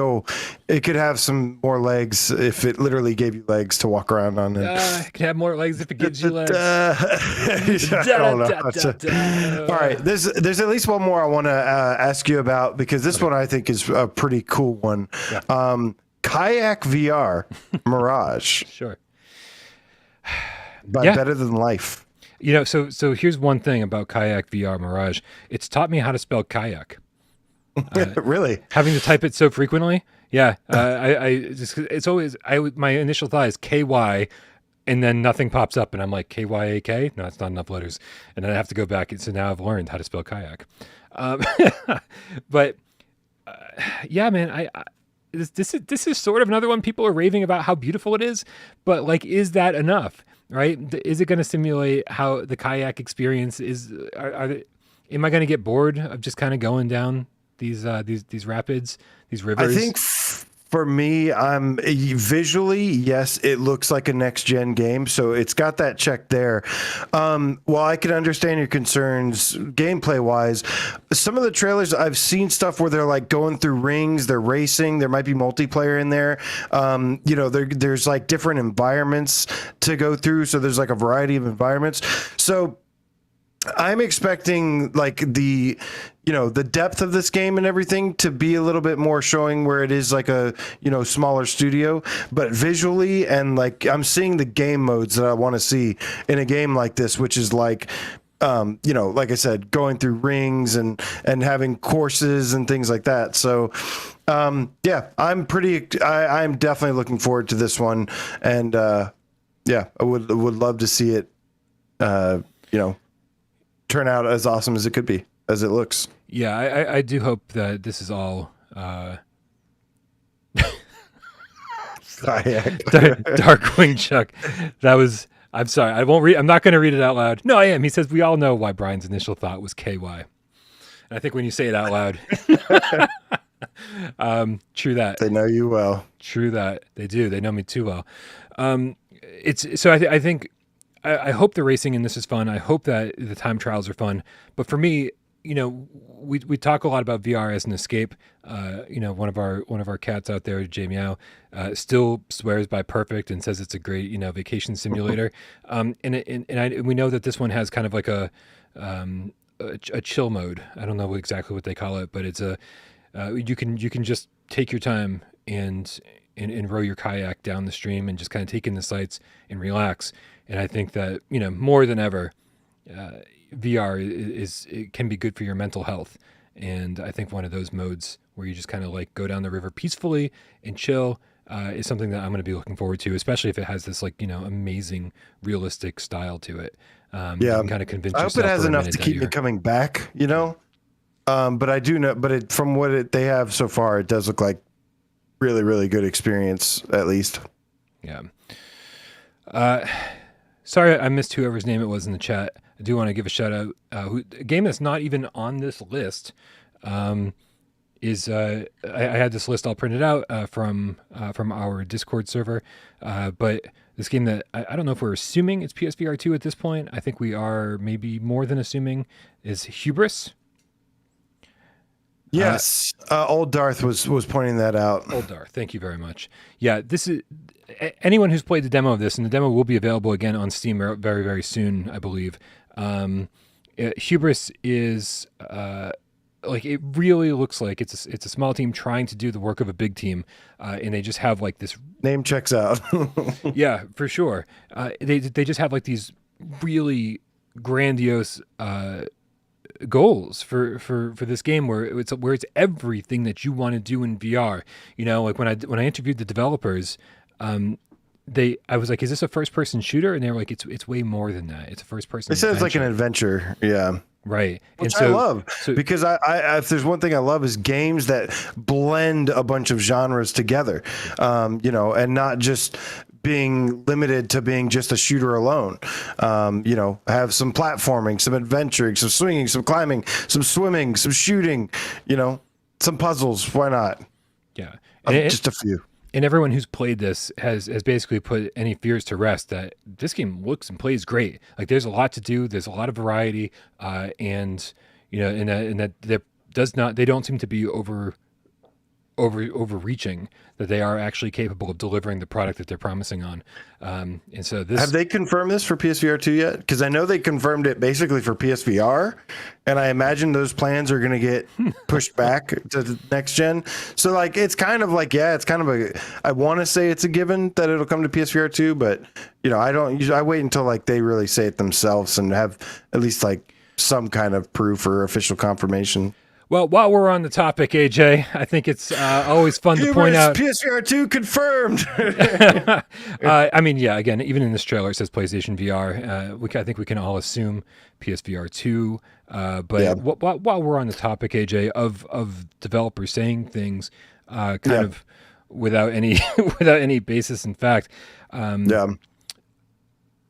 have some more legs if it literally gave you legs to walk around on. It could have more legs if it gives you legs. I don't know. All right, there's at least one more I want to ask you about, because this one I think is a pretty cool one. Yeah. Kayak VR Mirage. Sure. But Better Than Life. So here's one thing about Kayak VR Mirage. It's taught me how to spell kayak. Really? Having to type it so frequently. Yeah. My initial thought is KY, and then nothing pops up, and I'm like, KYAK? No, it's not enough letters. And then I have to go back. So now I've learned how to spell kayak. But yeah, man, this is sort of another one. People are raving about how beautiful it is, but like, is that enough? Right? Is it going to simulate how the kayak experience is? Am I going to get bored of just kind of going down these rapids, these rivers? I think for me, I'm visually, yes, it looks like a next gen game, so it's got that check there. While I can understand your concerns gameplay wise, some of the trailers I've seen stuff where they're like going through rings, they're racing, there might be multiplayer in there. There's like different environments to go through, so there's like a variety of environments. So I'm expecting like the depth of this game and everything to be a little bit more showing where it is like a, smaller studio, but visually, and like I'm seeing the game modes that I want to see in a game like this, which is like, like I said, going through rings and having courses and things like that. So, I'm definitely looking forward to this one. And, I would love to see it, turn out as awesome as it could be, as it looks. Yeah, I do hope that this is all Darkwing Chuck. That was. I'm sorry. I won't read. I'm not going to read it out loud. No, I am. He says we all know why Brian's initial thought was KY. And I think when you say it out loud, true that. They know you well. True that. They do. They know me too well. It's so. I think. I hope the racing in this is fun. I hope that the time trials are fun. But for me, we talk a lot about VR as an escape. One of our cats out there, Jay Meow, still swears by Perfect and says it's a great vacation simulator. We know that this one has kind of like a chill mode. I don't know exactly what they call it, but it's you can just take your time and row your kayak down the stream and just kind of take in the sights and relax. And I think that more than ever, VR it can be good for your mental health. And I think one of those modes where you just kind of like go down the river peacefully and chill is something that I'm going to be looking forward to, especially if it has this amazing realistic style to it. You can kind of convince yourself. I hope it has enough to keep me coming back, but I do know, but from what they have so far, it does look like really, really good experience, at least. Yeah. Sorry, I missed whoever's name it was in the chat. I do want to give a shout out. A game that's not even on this list is I had this list all printed out from our Discord server, but this game that I don't know if we're assuming it's PSVR2 at this point. I think we are maybe more than assuming is Hubris. Yes, Old Darth was pointing that out. Old Darth, thank you very much. Yeah, this is anyone who's played the demo of this, and the demo will be available again on Steam very, very soon, I believe. Hubris is it really looks like it's a small team trying to do the work of a big team, and they just have like this name checks out. Yeah, for sure. They just have like these really grandiose goals for this game where it's everything that you want to do in VR. Like when I interviewed the developers, I was like, is this a first person shooter? And they were like, it's way more than that. It's a first person. It sounds like an adventure. Yeah. Right. Which I love because I if there's one thing I love is games that blend a bunch of genres together, and not just being limited to being just a shooter alone. Have some platforming, some adventuring, some swinging, some climbing, some swimming, some shooting, some puzzles. Why not? Yeah. Just a few. And everyone who's played this has basically put any fears to rest that this game looks and plays great. Like there's a lot to do. There's a lot of variety. And that they don't seem to be overreaching, that they are actually capable of delivering the product that they're promising on. And so this, have they confirmed this for PSVR2 yet? Because I know they confirmed it basically for PSVR, and I imagine those plans are going to get pushed back to the next gen. So like, it's kind of like, I want to say it's a given that it'll come to PSVR2, but I wait until like they really say it themselves and have at least like some kind of proof or official confirmation. Well, while we're on the topic, AJ, I think it's always fun to point out PSVR2 confirmed. Again, even in this trailer, it says PlayStation VR. I think we can all assume PSVR2. While we're on the topic, AJ, of developers saying things of without any basis in fact.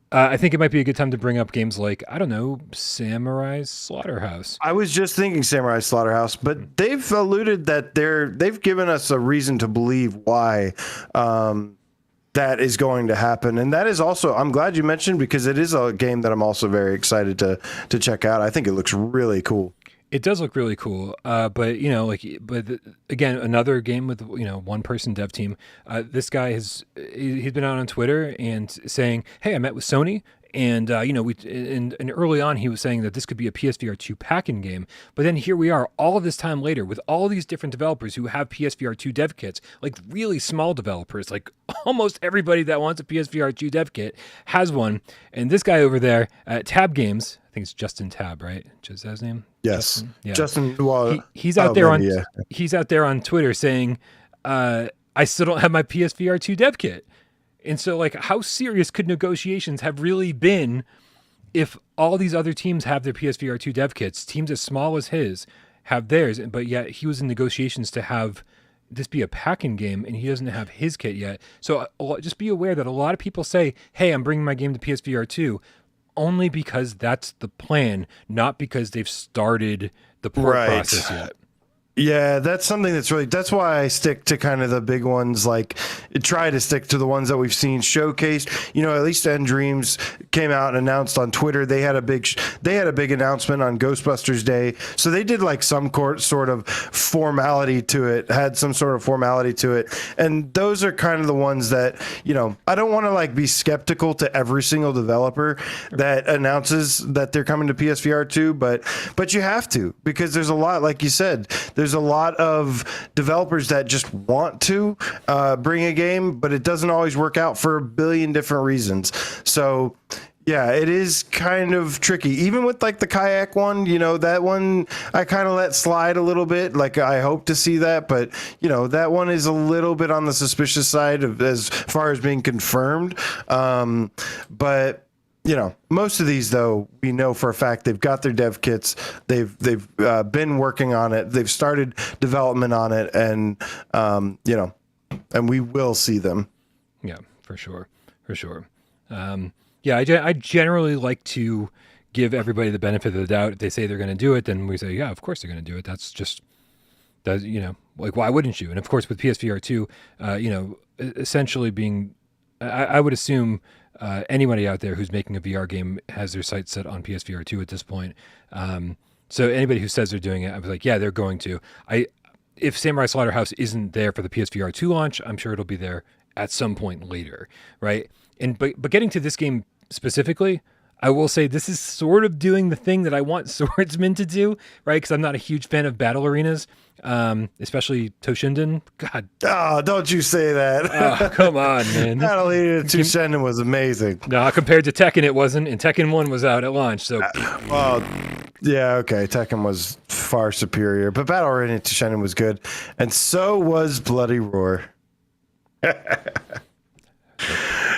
I think it might be a good time to bring up games like, I don't know, Samurai Slaughterhouse. I was just thinking Samurai Slaughterhouse, but they've alluded that they've given us a reason to believe why that is going to happen. And that is also, I'm glad you mentioned, because it is a game that I'm also very excited to check out. I think it looks really cool. It does look really cool, but again, another game with one person dev team. This guy he's been out on Twitter and saying, "Hey, I met with Sony." And and early on he was saying that this could be a PSVR2 pack-in game, but then here we are, all of this time later, with all these different developers who have PSVR2 dev kits, like really small developers, like almost everybody that wants a PSVR2 dev kit has one. And this guy over there at Tab Games, I think it's Justin Tab, right? Is that his name? Yes, Justin. Yeah. Justin. He's out there he's out there on Twitter saying, "I still don't have my PSVR2 dev kit." And so, like, how serious could negotiations have really been if all these other teams have their PSVR2 dev kits, teams as small as his have theirs, but yet he was in negotiations to have this be a pack-in game, and he doesn't have his kit yet. So just be aware that a lot of people say, hey, I'm bringing my game to PSVR2, only because that's the plan, not because they've started the port process yet. Yeah, that's something that's why I stick to kind of the big ones, like try to stick to the ones that we've seen showcased. You know, at least End Dreams came out and announced on Twitter. They had a big announcement on Ghostbusters Day. So they did like some sort of formality to it, had some sort of formality to it. And those are kind of the ones that, you know, I don't want to like be skeptical to every single developer that announces that they're coming to PSVR 2, but you have to, because there's a lot, like you said, there's a lot of developers that just want to bring a game, but it doesn't always work out for a billion different reasons. So yeah, it is kind of tricky. Even with like the Kayak one, you know, that one I kind of let slide a little bit. Like I hope to see that, but you know, that one is a little bit on the suspicious side of as far as being confirmed. But you know, most of these, though, we know for a fact they've got their dev kits. They've been working on it. They've started development on it, and you know, and we will see them. Yeah, for sure. Yeah, I generally like to give everybody the benefit of the doubt. If they say they're going to do it, then we say, yeah, of course they're going to do it. That's you know, like why wouldn't you? And of course with PSVR 2, you know, essentially being, I would assume. Anybody out there who's making a VR game has their sights set on PSVR 2 at this point. So anybody who says they're doing it, I was like, yeah, they're going to. If Samurai Slaughterhouse isn't there for the PSVR 2 launch, I'm sure it'll be there at some point later, right? But getting to this game specifically, I will say this is sort of doing the thing that I want Swordsman to do, right? Because I'm not a huge fan of battle arenas, especially Toshinden. God. Oh, don't you say that. Oh, come on, man. Battle Arena Toshinden was amazing. No, compared to Tekken, it wasn't. And Tekken 1 was out at launch, so... well, yeah, okay. Tekken was far superior, but Battle Arena Toshinden was good. And so was Bloody Roar.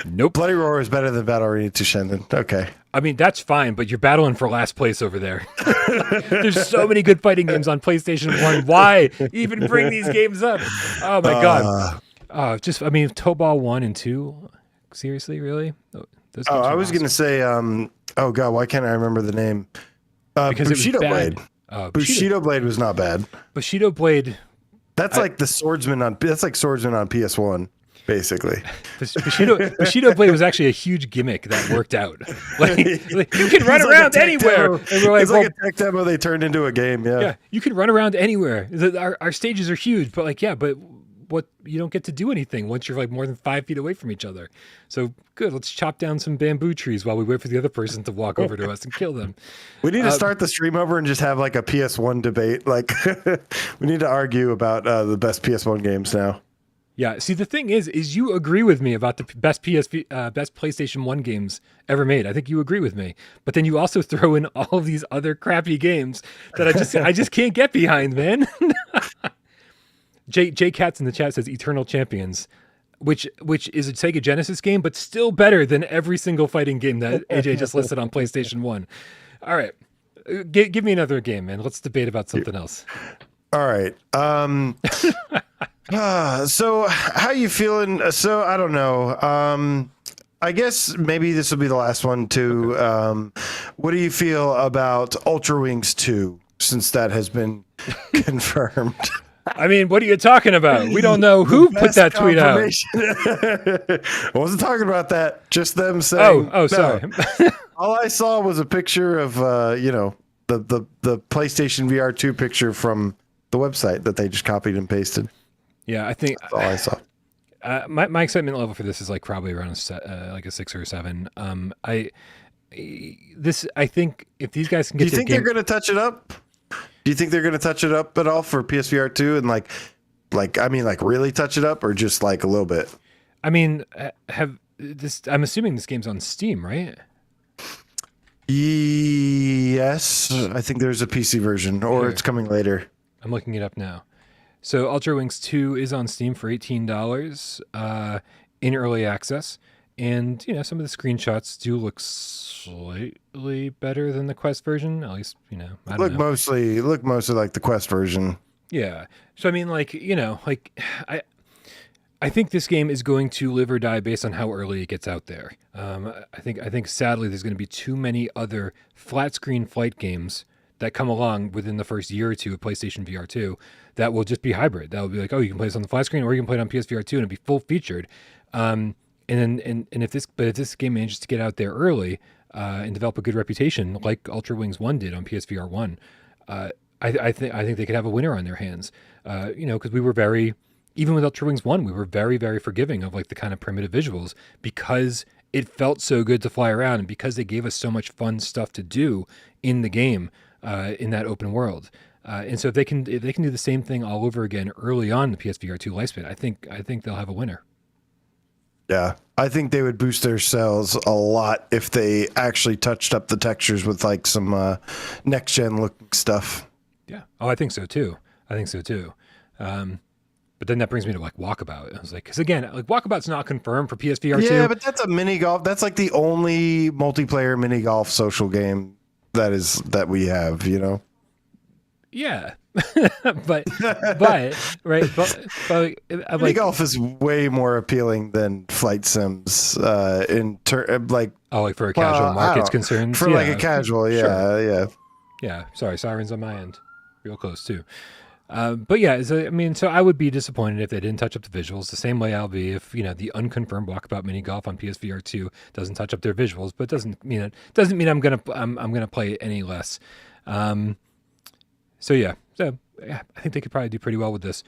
Nope. Bloody Roar is better than Battle Arena Toshinden. Okay. I mean, that's fine, but you're battling for last place over there. There's so many good fighting games on PlayStation 1. Why even bring these games up? Oh, my God. I mean, Tobal 1 and 2. Seriously, really? I was going to say, oh, God, why can't I remember the name? Because Bushido Blade. Bushido Blade was not bad. Bushido Blade. That's like the Swordsman on PS1. Basically, Bushido Blade was actually a huge gimmick that worked out. Like you can run around anywhere. And we're like, it's like a tech demo they turned into a game. Yeah, you can run around anywhere. Our stages are huge, but what you don't get to do anything once you're like more than 5 feet away from each other. So good, let's chop down some bamboo trees while we wait for the other person to walk over to us and kill them. We need to start the stream over and just have like a PS1 debate. Like we need to argue about the best PS1 games now. Yeah, see, the thing is you agree with me about the best PlayStation 1 games ever made. I think you agree with me. But then you also throw in all of these other crappy games that I just can't get behind, man. J Katz in the chat says Eternal Champions, which is a Sega Genesis game, but still better than every single fighting game that AJ just listed on PlayStation 1. All right, give me another game, man. Let's debate about something else. All right. So how you feeling? So I don't know. I guess maybe this will be the last one too. What do you feel about Ultrawings 2 since that has been confirmed? I mean, what are you talking about? We don't know who put that tweet out. I wasn't talking about that. Just them saying. Oh, sorry. All I saw was a picture of the PlayStation VR 2 picture from the website that they just copied and pasted. Yeah, I think that's all I saw. My excitement level for this is like probably around like a 6 or 7. I think if these guys can get, do you think they're going to touch it up? Do you think they're going to touch it up at all for PSVR 2 and like really touch it up or just like a little bit? I mean, I'm assuming this game's on Steam, right? Yes, I think there's a PC version or it's coming later. I'm looking it up now. So Ultrawings 2 is on Steam for $18 in early access, And some of the screenshots do look slightly better than the Quest version. At least, I don't Look know. mostly like the Quest version. Yeah. So I mean, I think this game is going to live or die based on how early it gets out there. I think sadly there's going to be too many other flat screen flight games that come along within the first year or two of PlayStation VR2 that will just be hybrid. That will be like, oh, you can play this on the flat screen or you can play it on PSVR2 and it'll be full featured. And if this game manages to get out there early and develop a good reputation like Ultrawings 1 did on PSVR 1, I think they could have a winner on their hands. Because we were even with Ultrawings 1, we were very, very forgiving of like the kind of primitive visuals because it felt so good to fly around and because they gave us so much fun stuff to do in the game, in that open world. And so if they can do the same thing all over again early on in the PSVR 2 lifespan, I think they'll have a winner. Yeah, I think they would boost their sales a lot if they actually touched up the textures with like some next gen looking stuff. Yeah. Oh, I think so too. But then that brings me to like Walkabout. I was like, because again, like Walkabout's not confirmed for PSVR 2. Yeah, but that's a mini golf. That's like the only multiplayer mini golf social game that we have. Yeah. but right. But mini like, golf is way more appealing than flight sims. Like for a casual market's concerned. For like a casual, sure. yeah. Yeah. Sorry, sirens on my end. Real close too. But yeah, so I would be disappointed if they didn't touch up the visuals the same way I'll be if, the unconfirmed Walkabout mini golf on PSVR 2 doesn't touch up their visuals, but doesn't mean I'm going to play it any less. So yeah, I think they could probably do pretty well with this.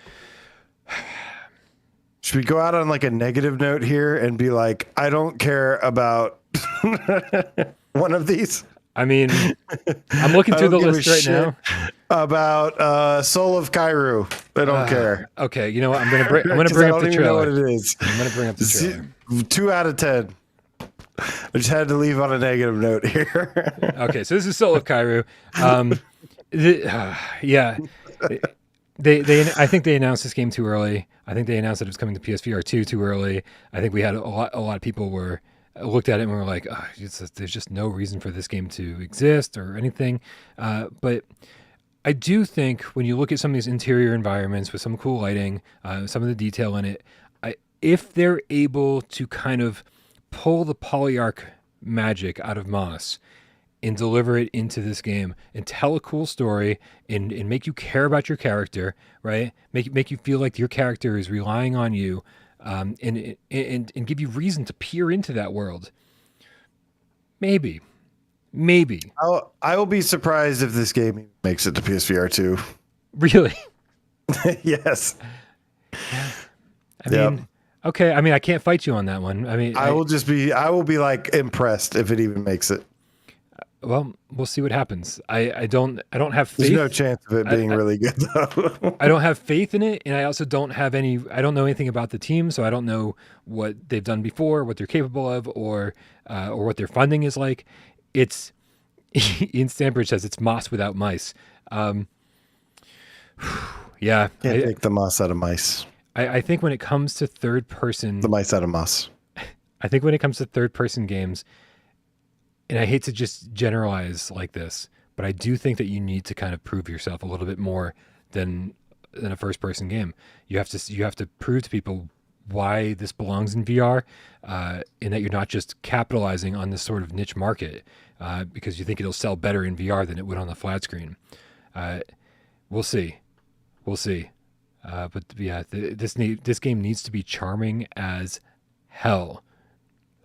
Should we go out on like a negative note here and be like, I don't care about one of these? I mean, I'm looking through the list right now. About Soul of Kaeru. I don't care. Okay, you know what? I'm gonna bring up the trailer. I don't even know what it is. I'm gonna bring up the trailer. 2 out of 10. I just had to leave on a negative note here. Okay, so this is Soul of Kaeru. Yeah. I think they announced this game too early. I think they announced that it was coming to PSVR 2 too early. I think we had a lot of people looked at it and were like, oh, there's just no reason for this game to exist or anything. But I do think when you look at some of these interior environments with some cool lighting, some of the detail in it, if they're able to kind of pull the polyarch magic out of Moss and deliver it into this game and tell a cool story and make you care about your character, right? Make you feel like your character is relying on you, and give you reason to peer into that world. Maybe. I will be surprised if this game makes it to PSVR 2. Really? Yes. Yeah. I mean, okay. I mean, I can't fight you on that one. I mean, I will be like impressed if it even makes it. Well, we'll see what happens. I don't have faith. There's no chance of it being really good though. I don't have faith in it, and I also don't know anything about the team, so I don't know what they've done before, what they're capable of, or what their funding is like. It's Ian Stanbridge says it's moss without mice. Yeah. Can't take the moss out of mice. I think when it comes to third person, the mice out of moss. I think when it comes to third person games, and I hate to just generalize like this, but I do think that you need to kind of prove yourself a little bit more than a first person game. You have to prove to people why this belongs in VR, and that you're not just capitalizing on this sort of niche market because you think it'll sell better in VR than it would on the flat screen. We'll see. But yeah, this game needs to be charming as hell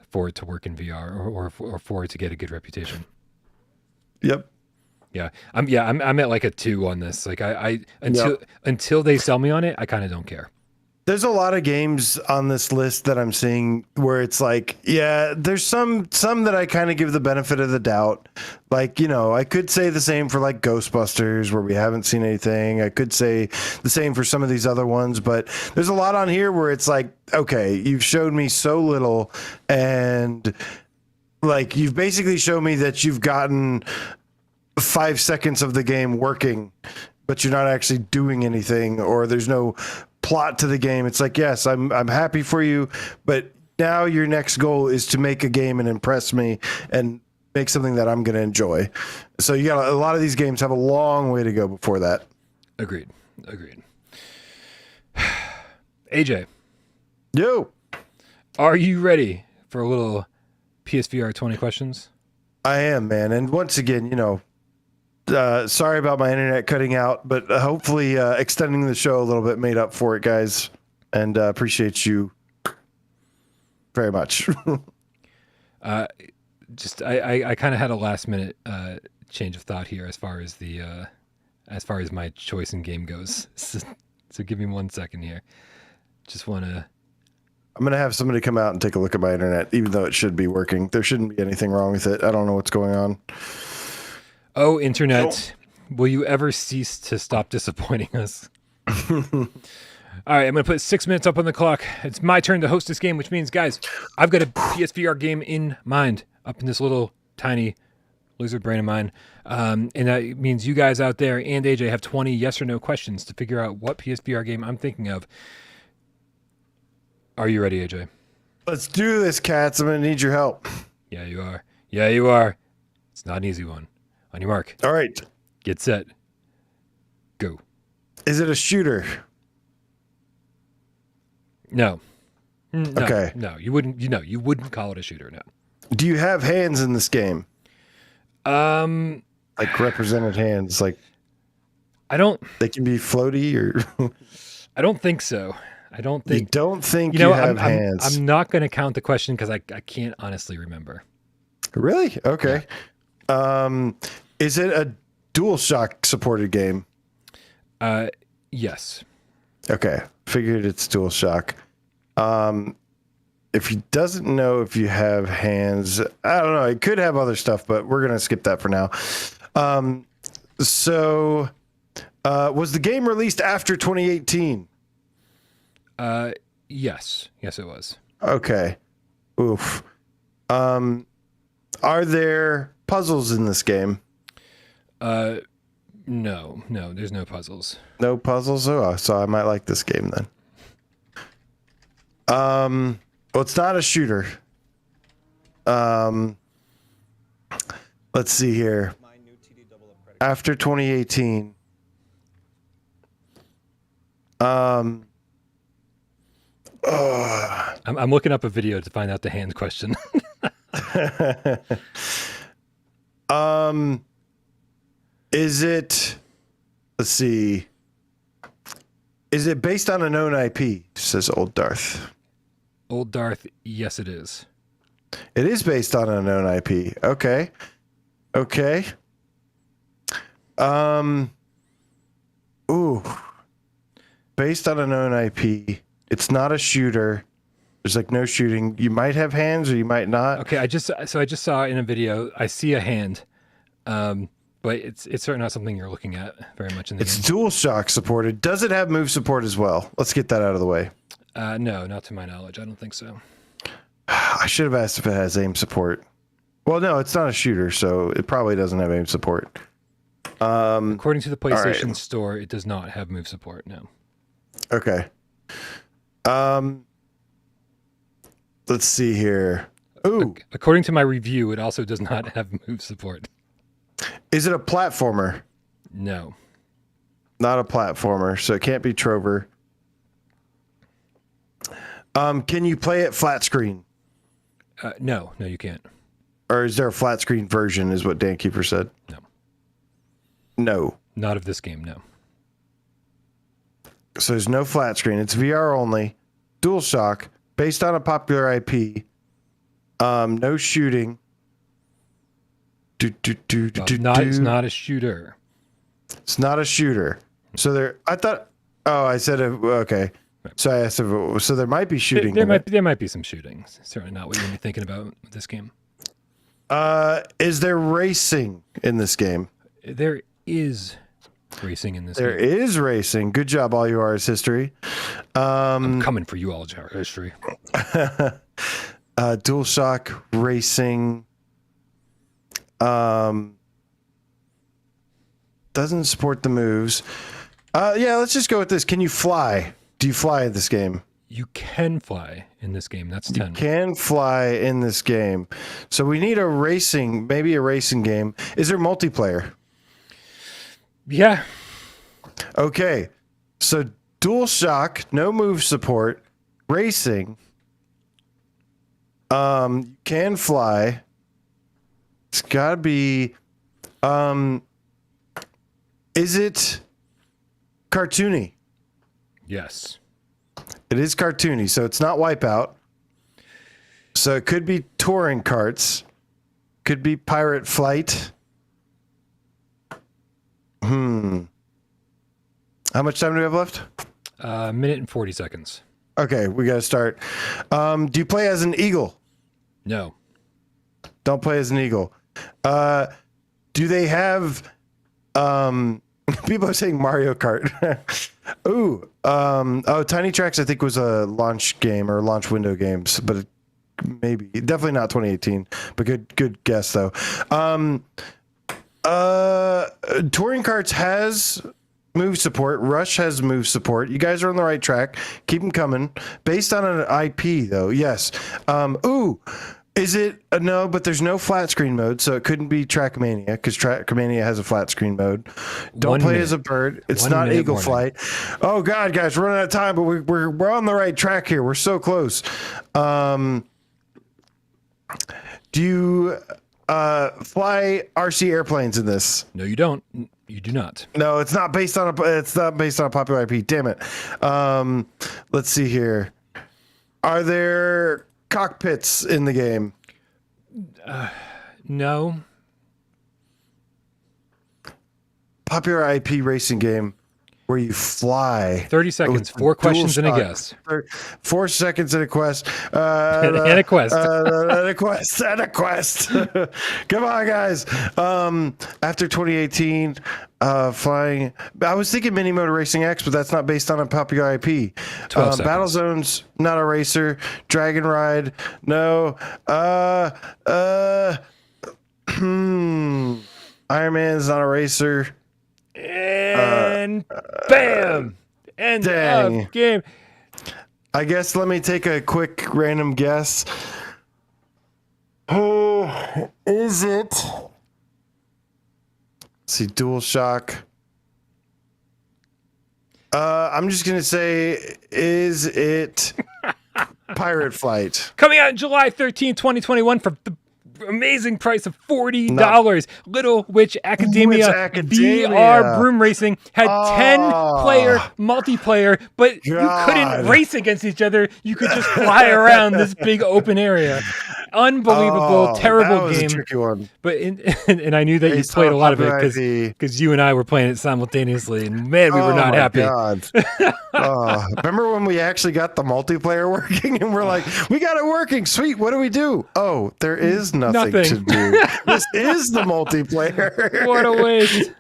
for it to work in VR or for it to get a good reputation. Yep. Yeah. I'm at like a 2 on this. Like until they sell me on it, I kind of don't care. There's a lot of games on this list that I'm seeing where it's like, yeah, there's some that I kind of give the benefit of the doubt. Like, I could say the same for like Ghostbusters where we haven't seen anything. I could say the same for some of these other ones, but there's a lot on here where it's like, okay, you've showed me so little, and like you've basically shown me that you've gotten 5 seconds of the game working, but you're not actually doing anything, or there's no plot to the game. It's like, yes, I'm happy for you, but now your next goal is to make a game and impress me and make something that I'm going to enjoy. So you got a lot of these games have a long way to go before that. Agreed. AJ. Yo. Are you ready for a little PSVR 20 questions? I am, man. And once again, sorry about my internet cutting out, but hopefully extending the show a little bit made up for it, guys. And appreciate you very much. I kind of had a last minute change of thought here as far as my choice in game goes. So give me 1 second here. Just want to. I'm going to have somebody come out and take a look at my internet, even though it should be working. There shouldn't be anything wrong with it. I don't know what's going on. Oh, internet, will you ever cease to stop disappointing us? All right, I'm going to put 6 minutes up on the clock. It's my turn to host this game, which means, guys, I've got a PSVR game in mind up in this little tiny lizard brain of mine. And that means you guys out there and AJ have 20 yes or no questions to figure out what PSVR game I'm thinking of. Are you ready, AJ? Let's do this, cats. I'm going to need your help. Yeah, you are. It's not an easy one. On your mark. All right. Get set. Go. Is it a shooter? No. Okay. No, you wouldn't call it a shooter, no. Do you have hands in this game? Like represented hands, like I don't. They can be floaty, or I don't think so. I don't think. You don't think you have hands? I'm not going to count the question because I can't honestly remember. Really? Okay. Yeah. Is it a DualShock supported game? Yes. Okay. Figured it's DualShock. If he doesn't know if you have hands, I don't know. It could have other stuff, but we're going to skip that for now. So was the game released after 2018? Yes. Yes, it was. Okay. Oof. Are there puzzles in this game? No, there's no puzzles. No puzzles? Oh, so I might like this game then. Well, it's not a shooter. Let's see here. After 2018. I'm looking up a video to find out the hand question. Is it, let's see. Is it based on a known IP? Says Old Darth. Old Darth, yes it is. It is based on a known IP. Okay. Ooh. Based on a known IP. It's not a shooter. There's like no shooting. You might have hands or you might not. Okay, I just saw in a video, I see a hand. But it's certainly not something you're looking at very much in the game. It's DualShock supported. Does it have move support as well? Let's get that out of the way. No, not to my knowledge. I don't think so. I should have asked if it has aim support. Well, no, it's not a shooter, so it probably doesn't have aim support. According to the PlayStation Store, it does not have move support, no. Okay. Let's see here. Ooh. According to my review, it also does not have move support. Is it a platformer? No. Not a platformer, so it can't be Trover. Can you play it flat screen? No, you can't. Or is there a flat screen version, is what Dan Keeper said? No. Not of this game, no. So there's no flat screen. It's VR only. DualShock, based on a popular IP. No shooting. It's not a shooter. It's not a shooter. So there, I thought. Oh, I said okay. So I asked if so there might be shooting. There might be some shooting. Certainly not what you're gonna be thinking about with this game. Is there racing in this game? There is racing in this game. There is racing. Good job, all you are is history. I'm coming for you, all your history. DualShock racing. Doesn't support the moves. Yeah, let's just go with this. Can you fly? Do you fly in this game? You can fly in this game. That's 10. You can fly in this game. So we need maybe a racing game. Is there multiplayer? Yeah. Okay. So DualShock, no move support, racing. Can fly. It's gotta be. Is it cartoony? Yes. It is cartoony, so it's not Wipeout. So it could be touring carts. Could be Pirate Flight. How much time do we have left? A minute and 40 seconds. Okay, we gotta start. Do you play as an eagle? No. Don't play as an eagle. Do they have people are saying Mario Kart. Tiny Tracks I think was a launch game or launch window games, but maybe definitely not 2018, but good guess though. Touring Carts has move support. Rush has move support. You guys are on the right track. Keep them coming. Based on an IP though, yes. Is it no? But there's no flat screen mode, so it couldn't be Trackmania because Trackmania has a flat screen mode. Don't play as a bird. It's not Eagle Flight. Oh God, guys, we're running out of time, but we're on the right track here. We're so close. Do you fly RC airplanes in this? No, you don't. You do not. No, it's not based on a popular IP. Damn it. Let's see here. Are there cockpits in the game? No. Popular IP racing game where you fly. 30 seconds. 4 questions and a guess. 4 seconds and a quest. And a quest. And a quest. And a quest. Come on, guys. After 2018, flying. I was thinking Mini Motor Racing X, but that's not based on a popular IP. Battlezone's not a racer. Dragon Ride, no. Iron Man's not a racer. And bam! End of game. I guess let me take a quick random guess. Who is it? Let's see, DualShock. I'm just gonna say, is it Pirate Flight? Coming out July 13, 2021 for the amazing price of $40. Little Witch Academia VR broom racing had 10-player multiplayer, but you couldn't race against each other. You could just fly around this big open area. Unbelievable, terrible game. A tricky one. But and I knew that you played a lot of it because you and I were playing it simultaneously, and man, we were not happy. God. Remember when we actually got the multiplayer working, and we're like, we got it working, sweet. What do we do? Oh, there is nothing to do. This is the multiplayer. What a waste!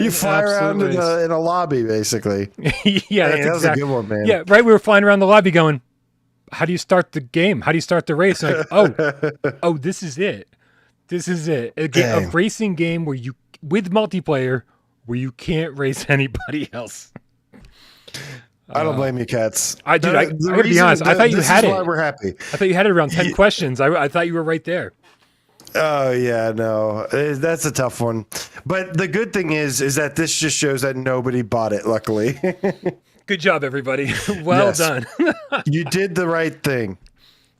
You fly around in a lobby, basically. Yeah, that was a good one, man. Yeah, right. We were flying around the lobby, going, "How do you start the game? How do you start the race?" And like, this is it. This is it. A racing game with multiplayer where you can't race anybody else. I don't blame you, Cats. I gotta be honest. I thought you had it. This is why we're happy. I thought you had it around 10 questions. I thought you were right there. Oh yeah, no, that's a tough one. But the good thing is that this just shows that nobody bought it. Luckily. Good job, everybody. Well done. You did the right thing.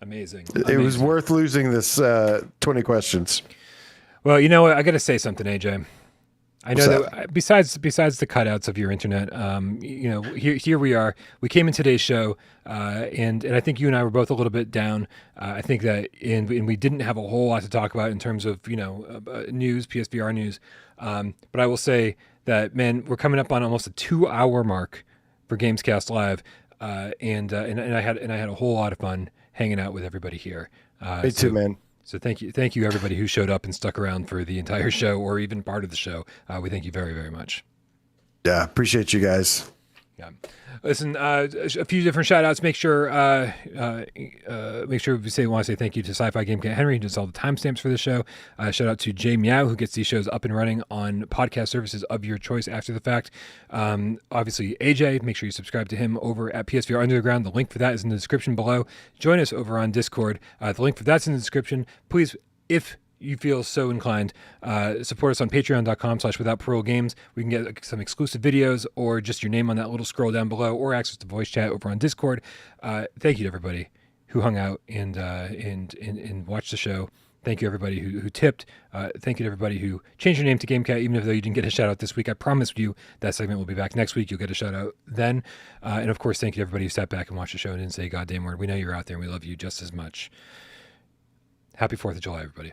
Amazing. It was worth losing this 20 questions. Well, you know what? I got to say something, AJ. I know that besides the cutouts of your internet, here we are. We came in today's show, and I think you and I were both a little bit down. I think that and we didn't have a whole lot to talk about in terms of news, PSVR news. But I will say that, man, we're coming up on almost a 2-hour mark for GAMESCAST Live, and I had a whole lot of fun hanging out with everybody here. Me too, man. So thank you everybody who showed up and stuck around for the entire show or even part of the show. We thank you very, very much. Yeah, appreciate you guys. Yeah. Listen, a few different shout outs. Make sure we want to say thank you to Sci-Fi Game Cat Henry, who does all the timestamps for the show. Shout out to Jay Meow, who gets these shows up and running on podcast services of your choice after the fact. Obviously, AJ, make sure you subscribe to him over at PSVR Underground. The link for that is in the description below. Join us over on Discord. The link for that's in the description. Please, if you feel so inclined, support us on patreon.com/withoutparolegames. We can get some exclusive videos or just your name on that little scroll down below, or access to voice chat over on Discord. Thank you to everybody who hung out and watched the show. Thank you everybody who tipped. Thank you to everybody who changed your name to GameCat, even though you didn't get a shout out this week. I promised you that segment will be back next week. You'll get a shout out then. And of course, thank you to everybody who sat back and watched the show and didn't say a goddamn word. We know you're out there and we love you just as much. Happy 4th of July, everybody.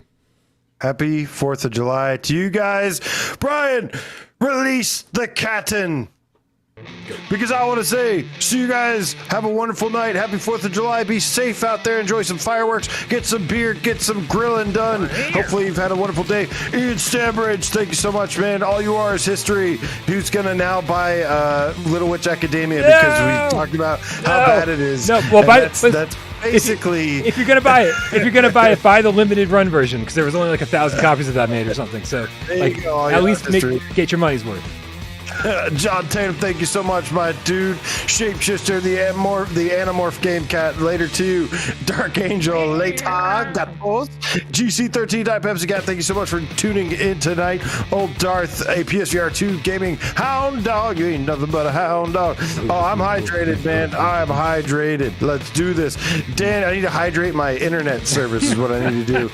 Happy 4th of July to you guys. Brian, release the Katten. Because I want to say, so you guys have a wonderful night. Happy 4th of July. Be safe out there. Enjoy some fireworks. Get some beer. Get some grilling done. Hopefully you've had a wonderful day. Ian Stambridge, thank you so much, man. All you are is history. Who's going to now buy Little Witch Academia because we talked about how bad it is. No, well, that's basically... If you're going to buy it, buy the limited run version because there was only like 1,000 copies of that made or something. So at least get your money's worth. John Tatum, thank you so much, my dude. Shapeshifter, the Animorph Game Cat, later too. Dark Angel, later. GC13 Pepsi Cat, thank you so much for tuning in tonight. Old Darth, a PSVR2 gaming hound dog. You ain't nothing but a hound dog. Oh, I'm hydrated, man. I'm hydrated. Let's do this. Dan, I need to hydrate my internet service is what I need to do.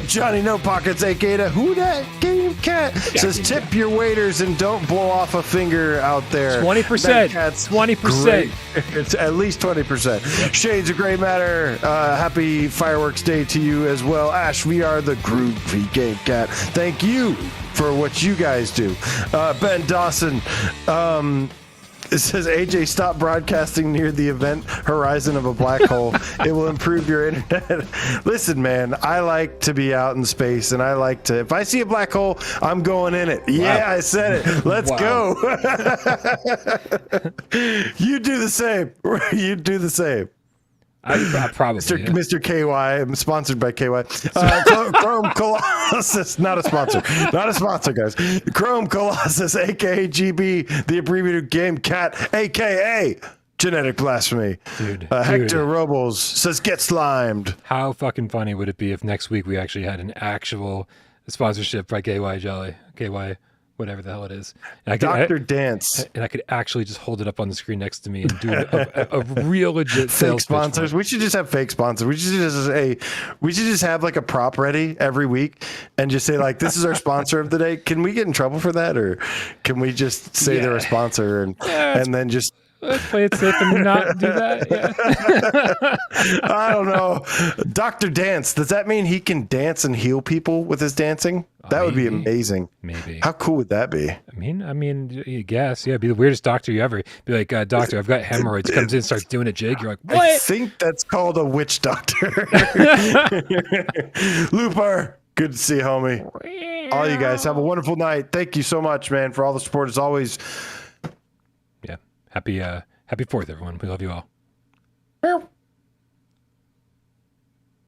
Johnny No Pockets, aka Who That Game Cat, says tip your waiters and don't blow off a finger out there. 20%. 20%. It's at least 20%. Shades of Gray Matter. Happy Fireworks Day to you as well. Ash VR, the Groovy Game Cat. Thank you for what you guys do. Ben Dawson. It says, AJ, stop broadcasting near the event horizon of a black hole. It will improve your internet. Listen, man, I like to be out in space, and I like to, if I see a black hole, I'm going in it. Wow. Yeah, I said it. Let's go. You do the same. You do the same. I probably. Mr. KY, I'm sponsored by KY. Chrome Colossus, not a sponsor. Not a sponsor, guys. Chrome Colossus, aka GB, the abbreviated Game Cat, aka Genetic Blasphemy. Dude. Hector Robles says, get slimed. How fucking funny would it be if next week we actually had an actual sponsorship by KY Jelly? KY. Whatever the hell it is. Dr. Dance. And I could actually just hold it up on the screen next to me and do a real legit sales sponsors. We should just have fake sponsors. We should just have like a prop ready every week and just say like, this is our sponsor of the day. Can we get in trouble for that? Or can we just say they're a sponsor and then just... Let's play it safe and not do that. Yeah. I don't know. Dr. Dance, does that mean he can dance and heal people with his dancing? That would be amazing. Maybe. How cool would that be? I mean, I guess. Yeah, be the weirdest doctor you ever. Be like, doctor, I've got hemorrhoids. Comes in, starts doing a jig. You're like, what? I think that's called a witch doctor. Looper, good to see you, homie. All you guys have a wonderful night. Thank you so much, man, for all the support as always. Yeah. Happy 4th, everyone. We love you all.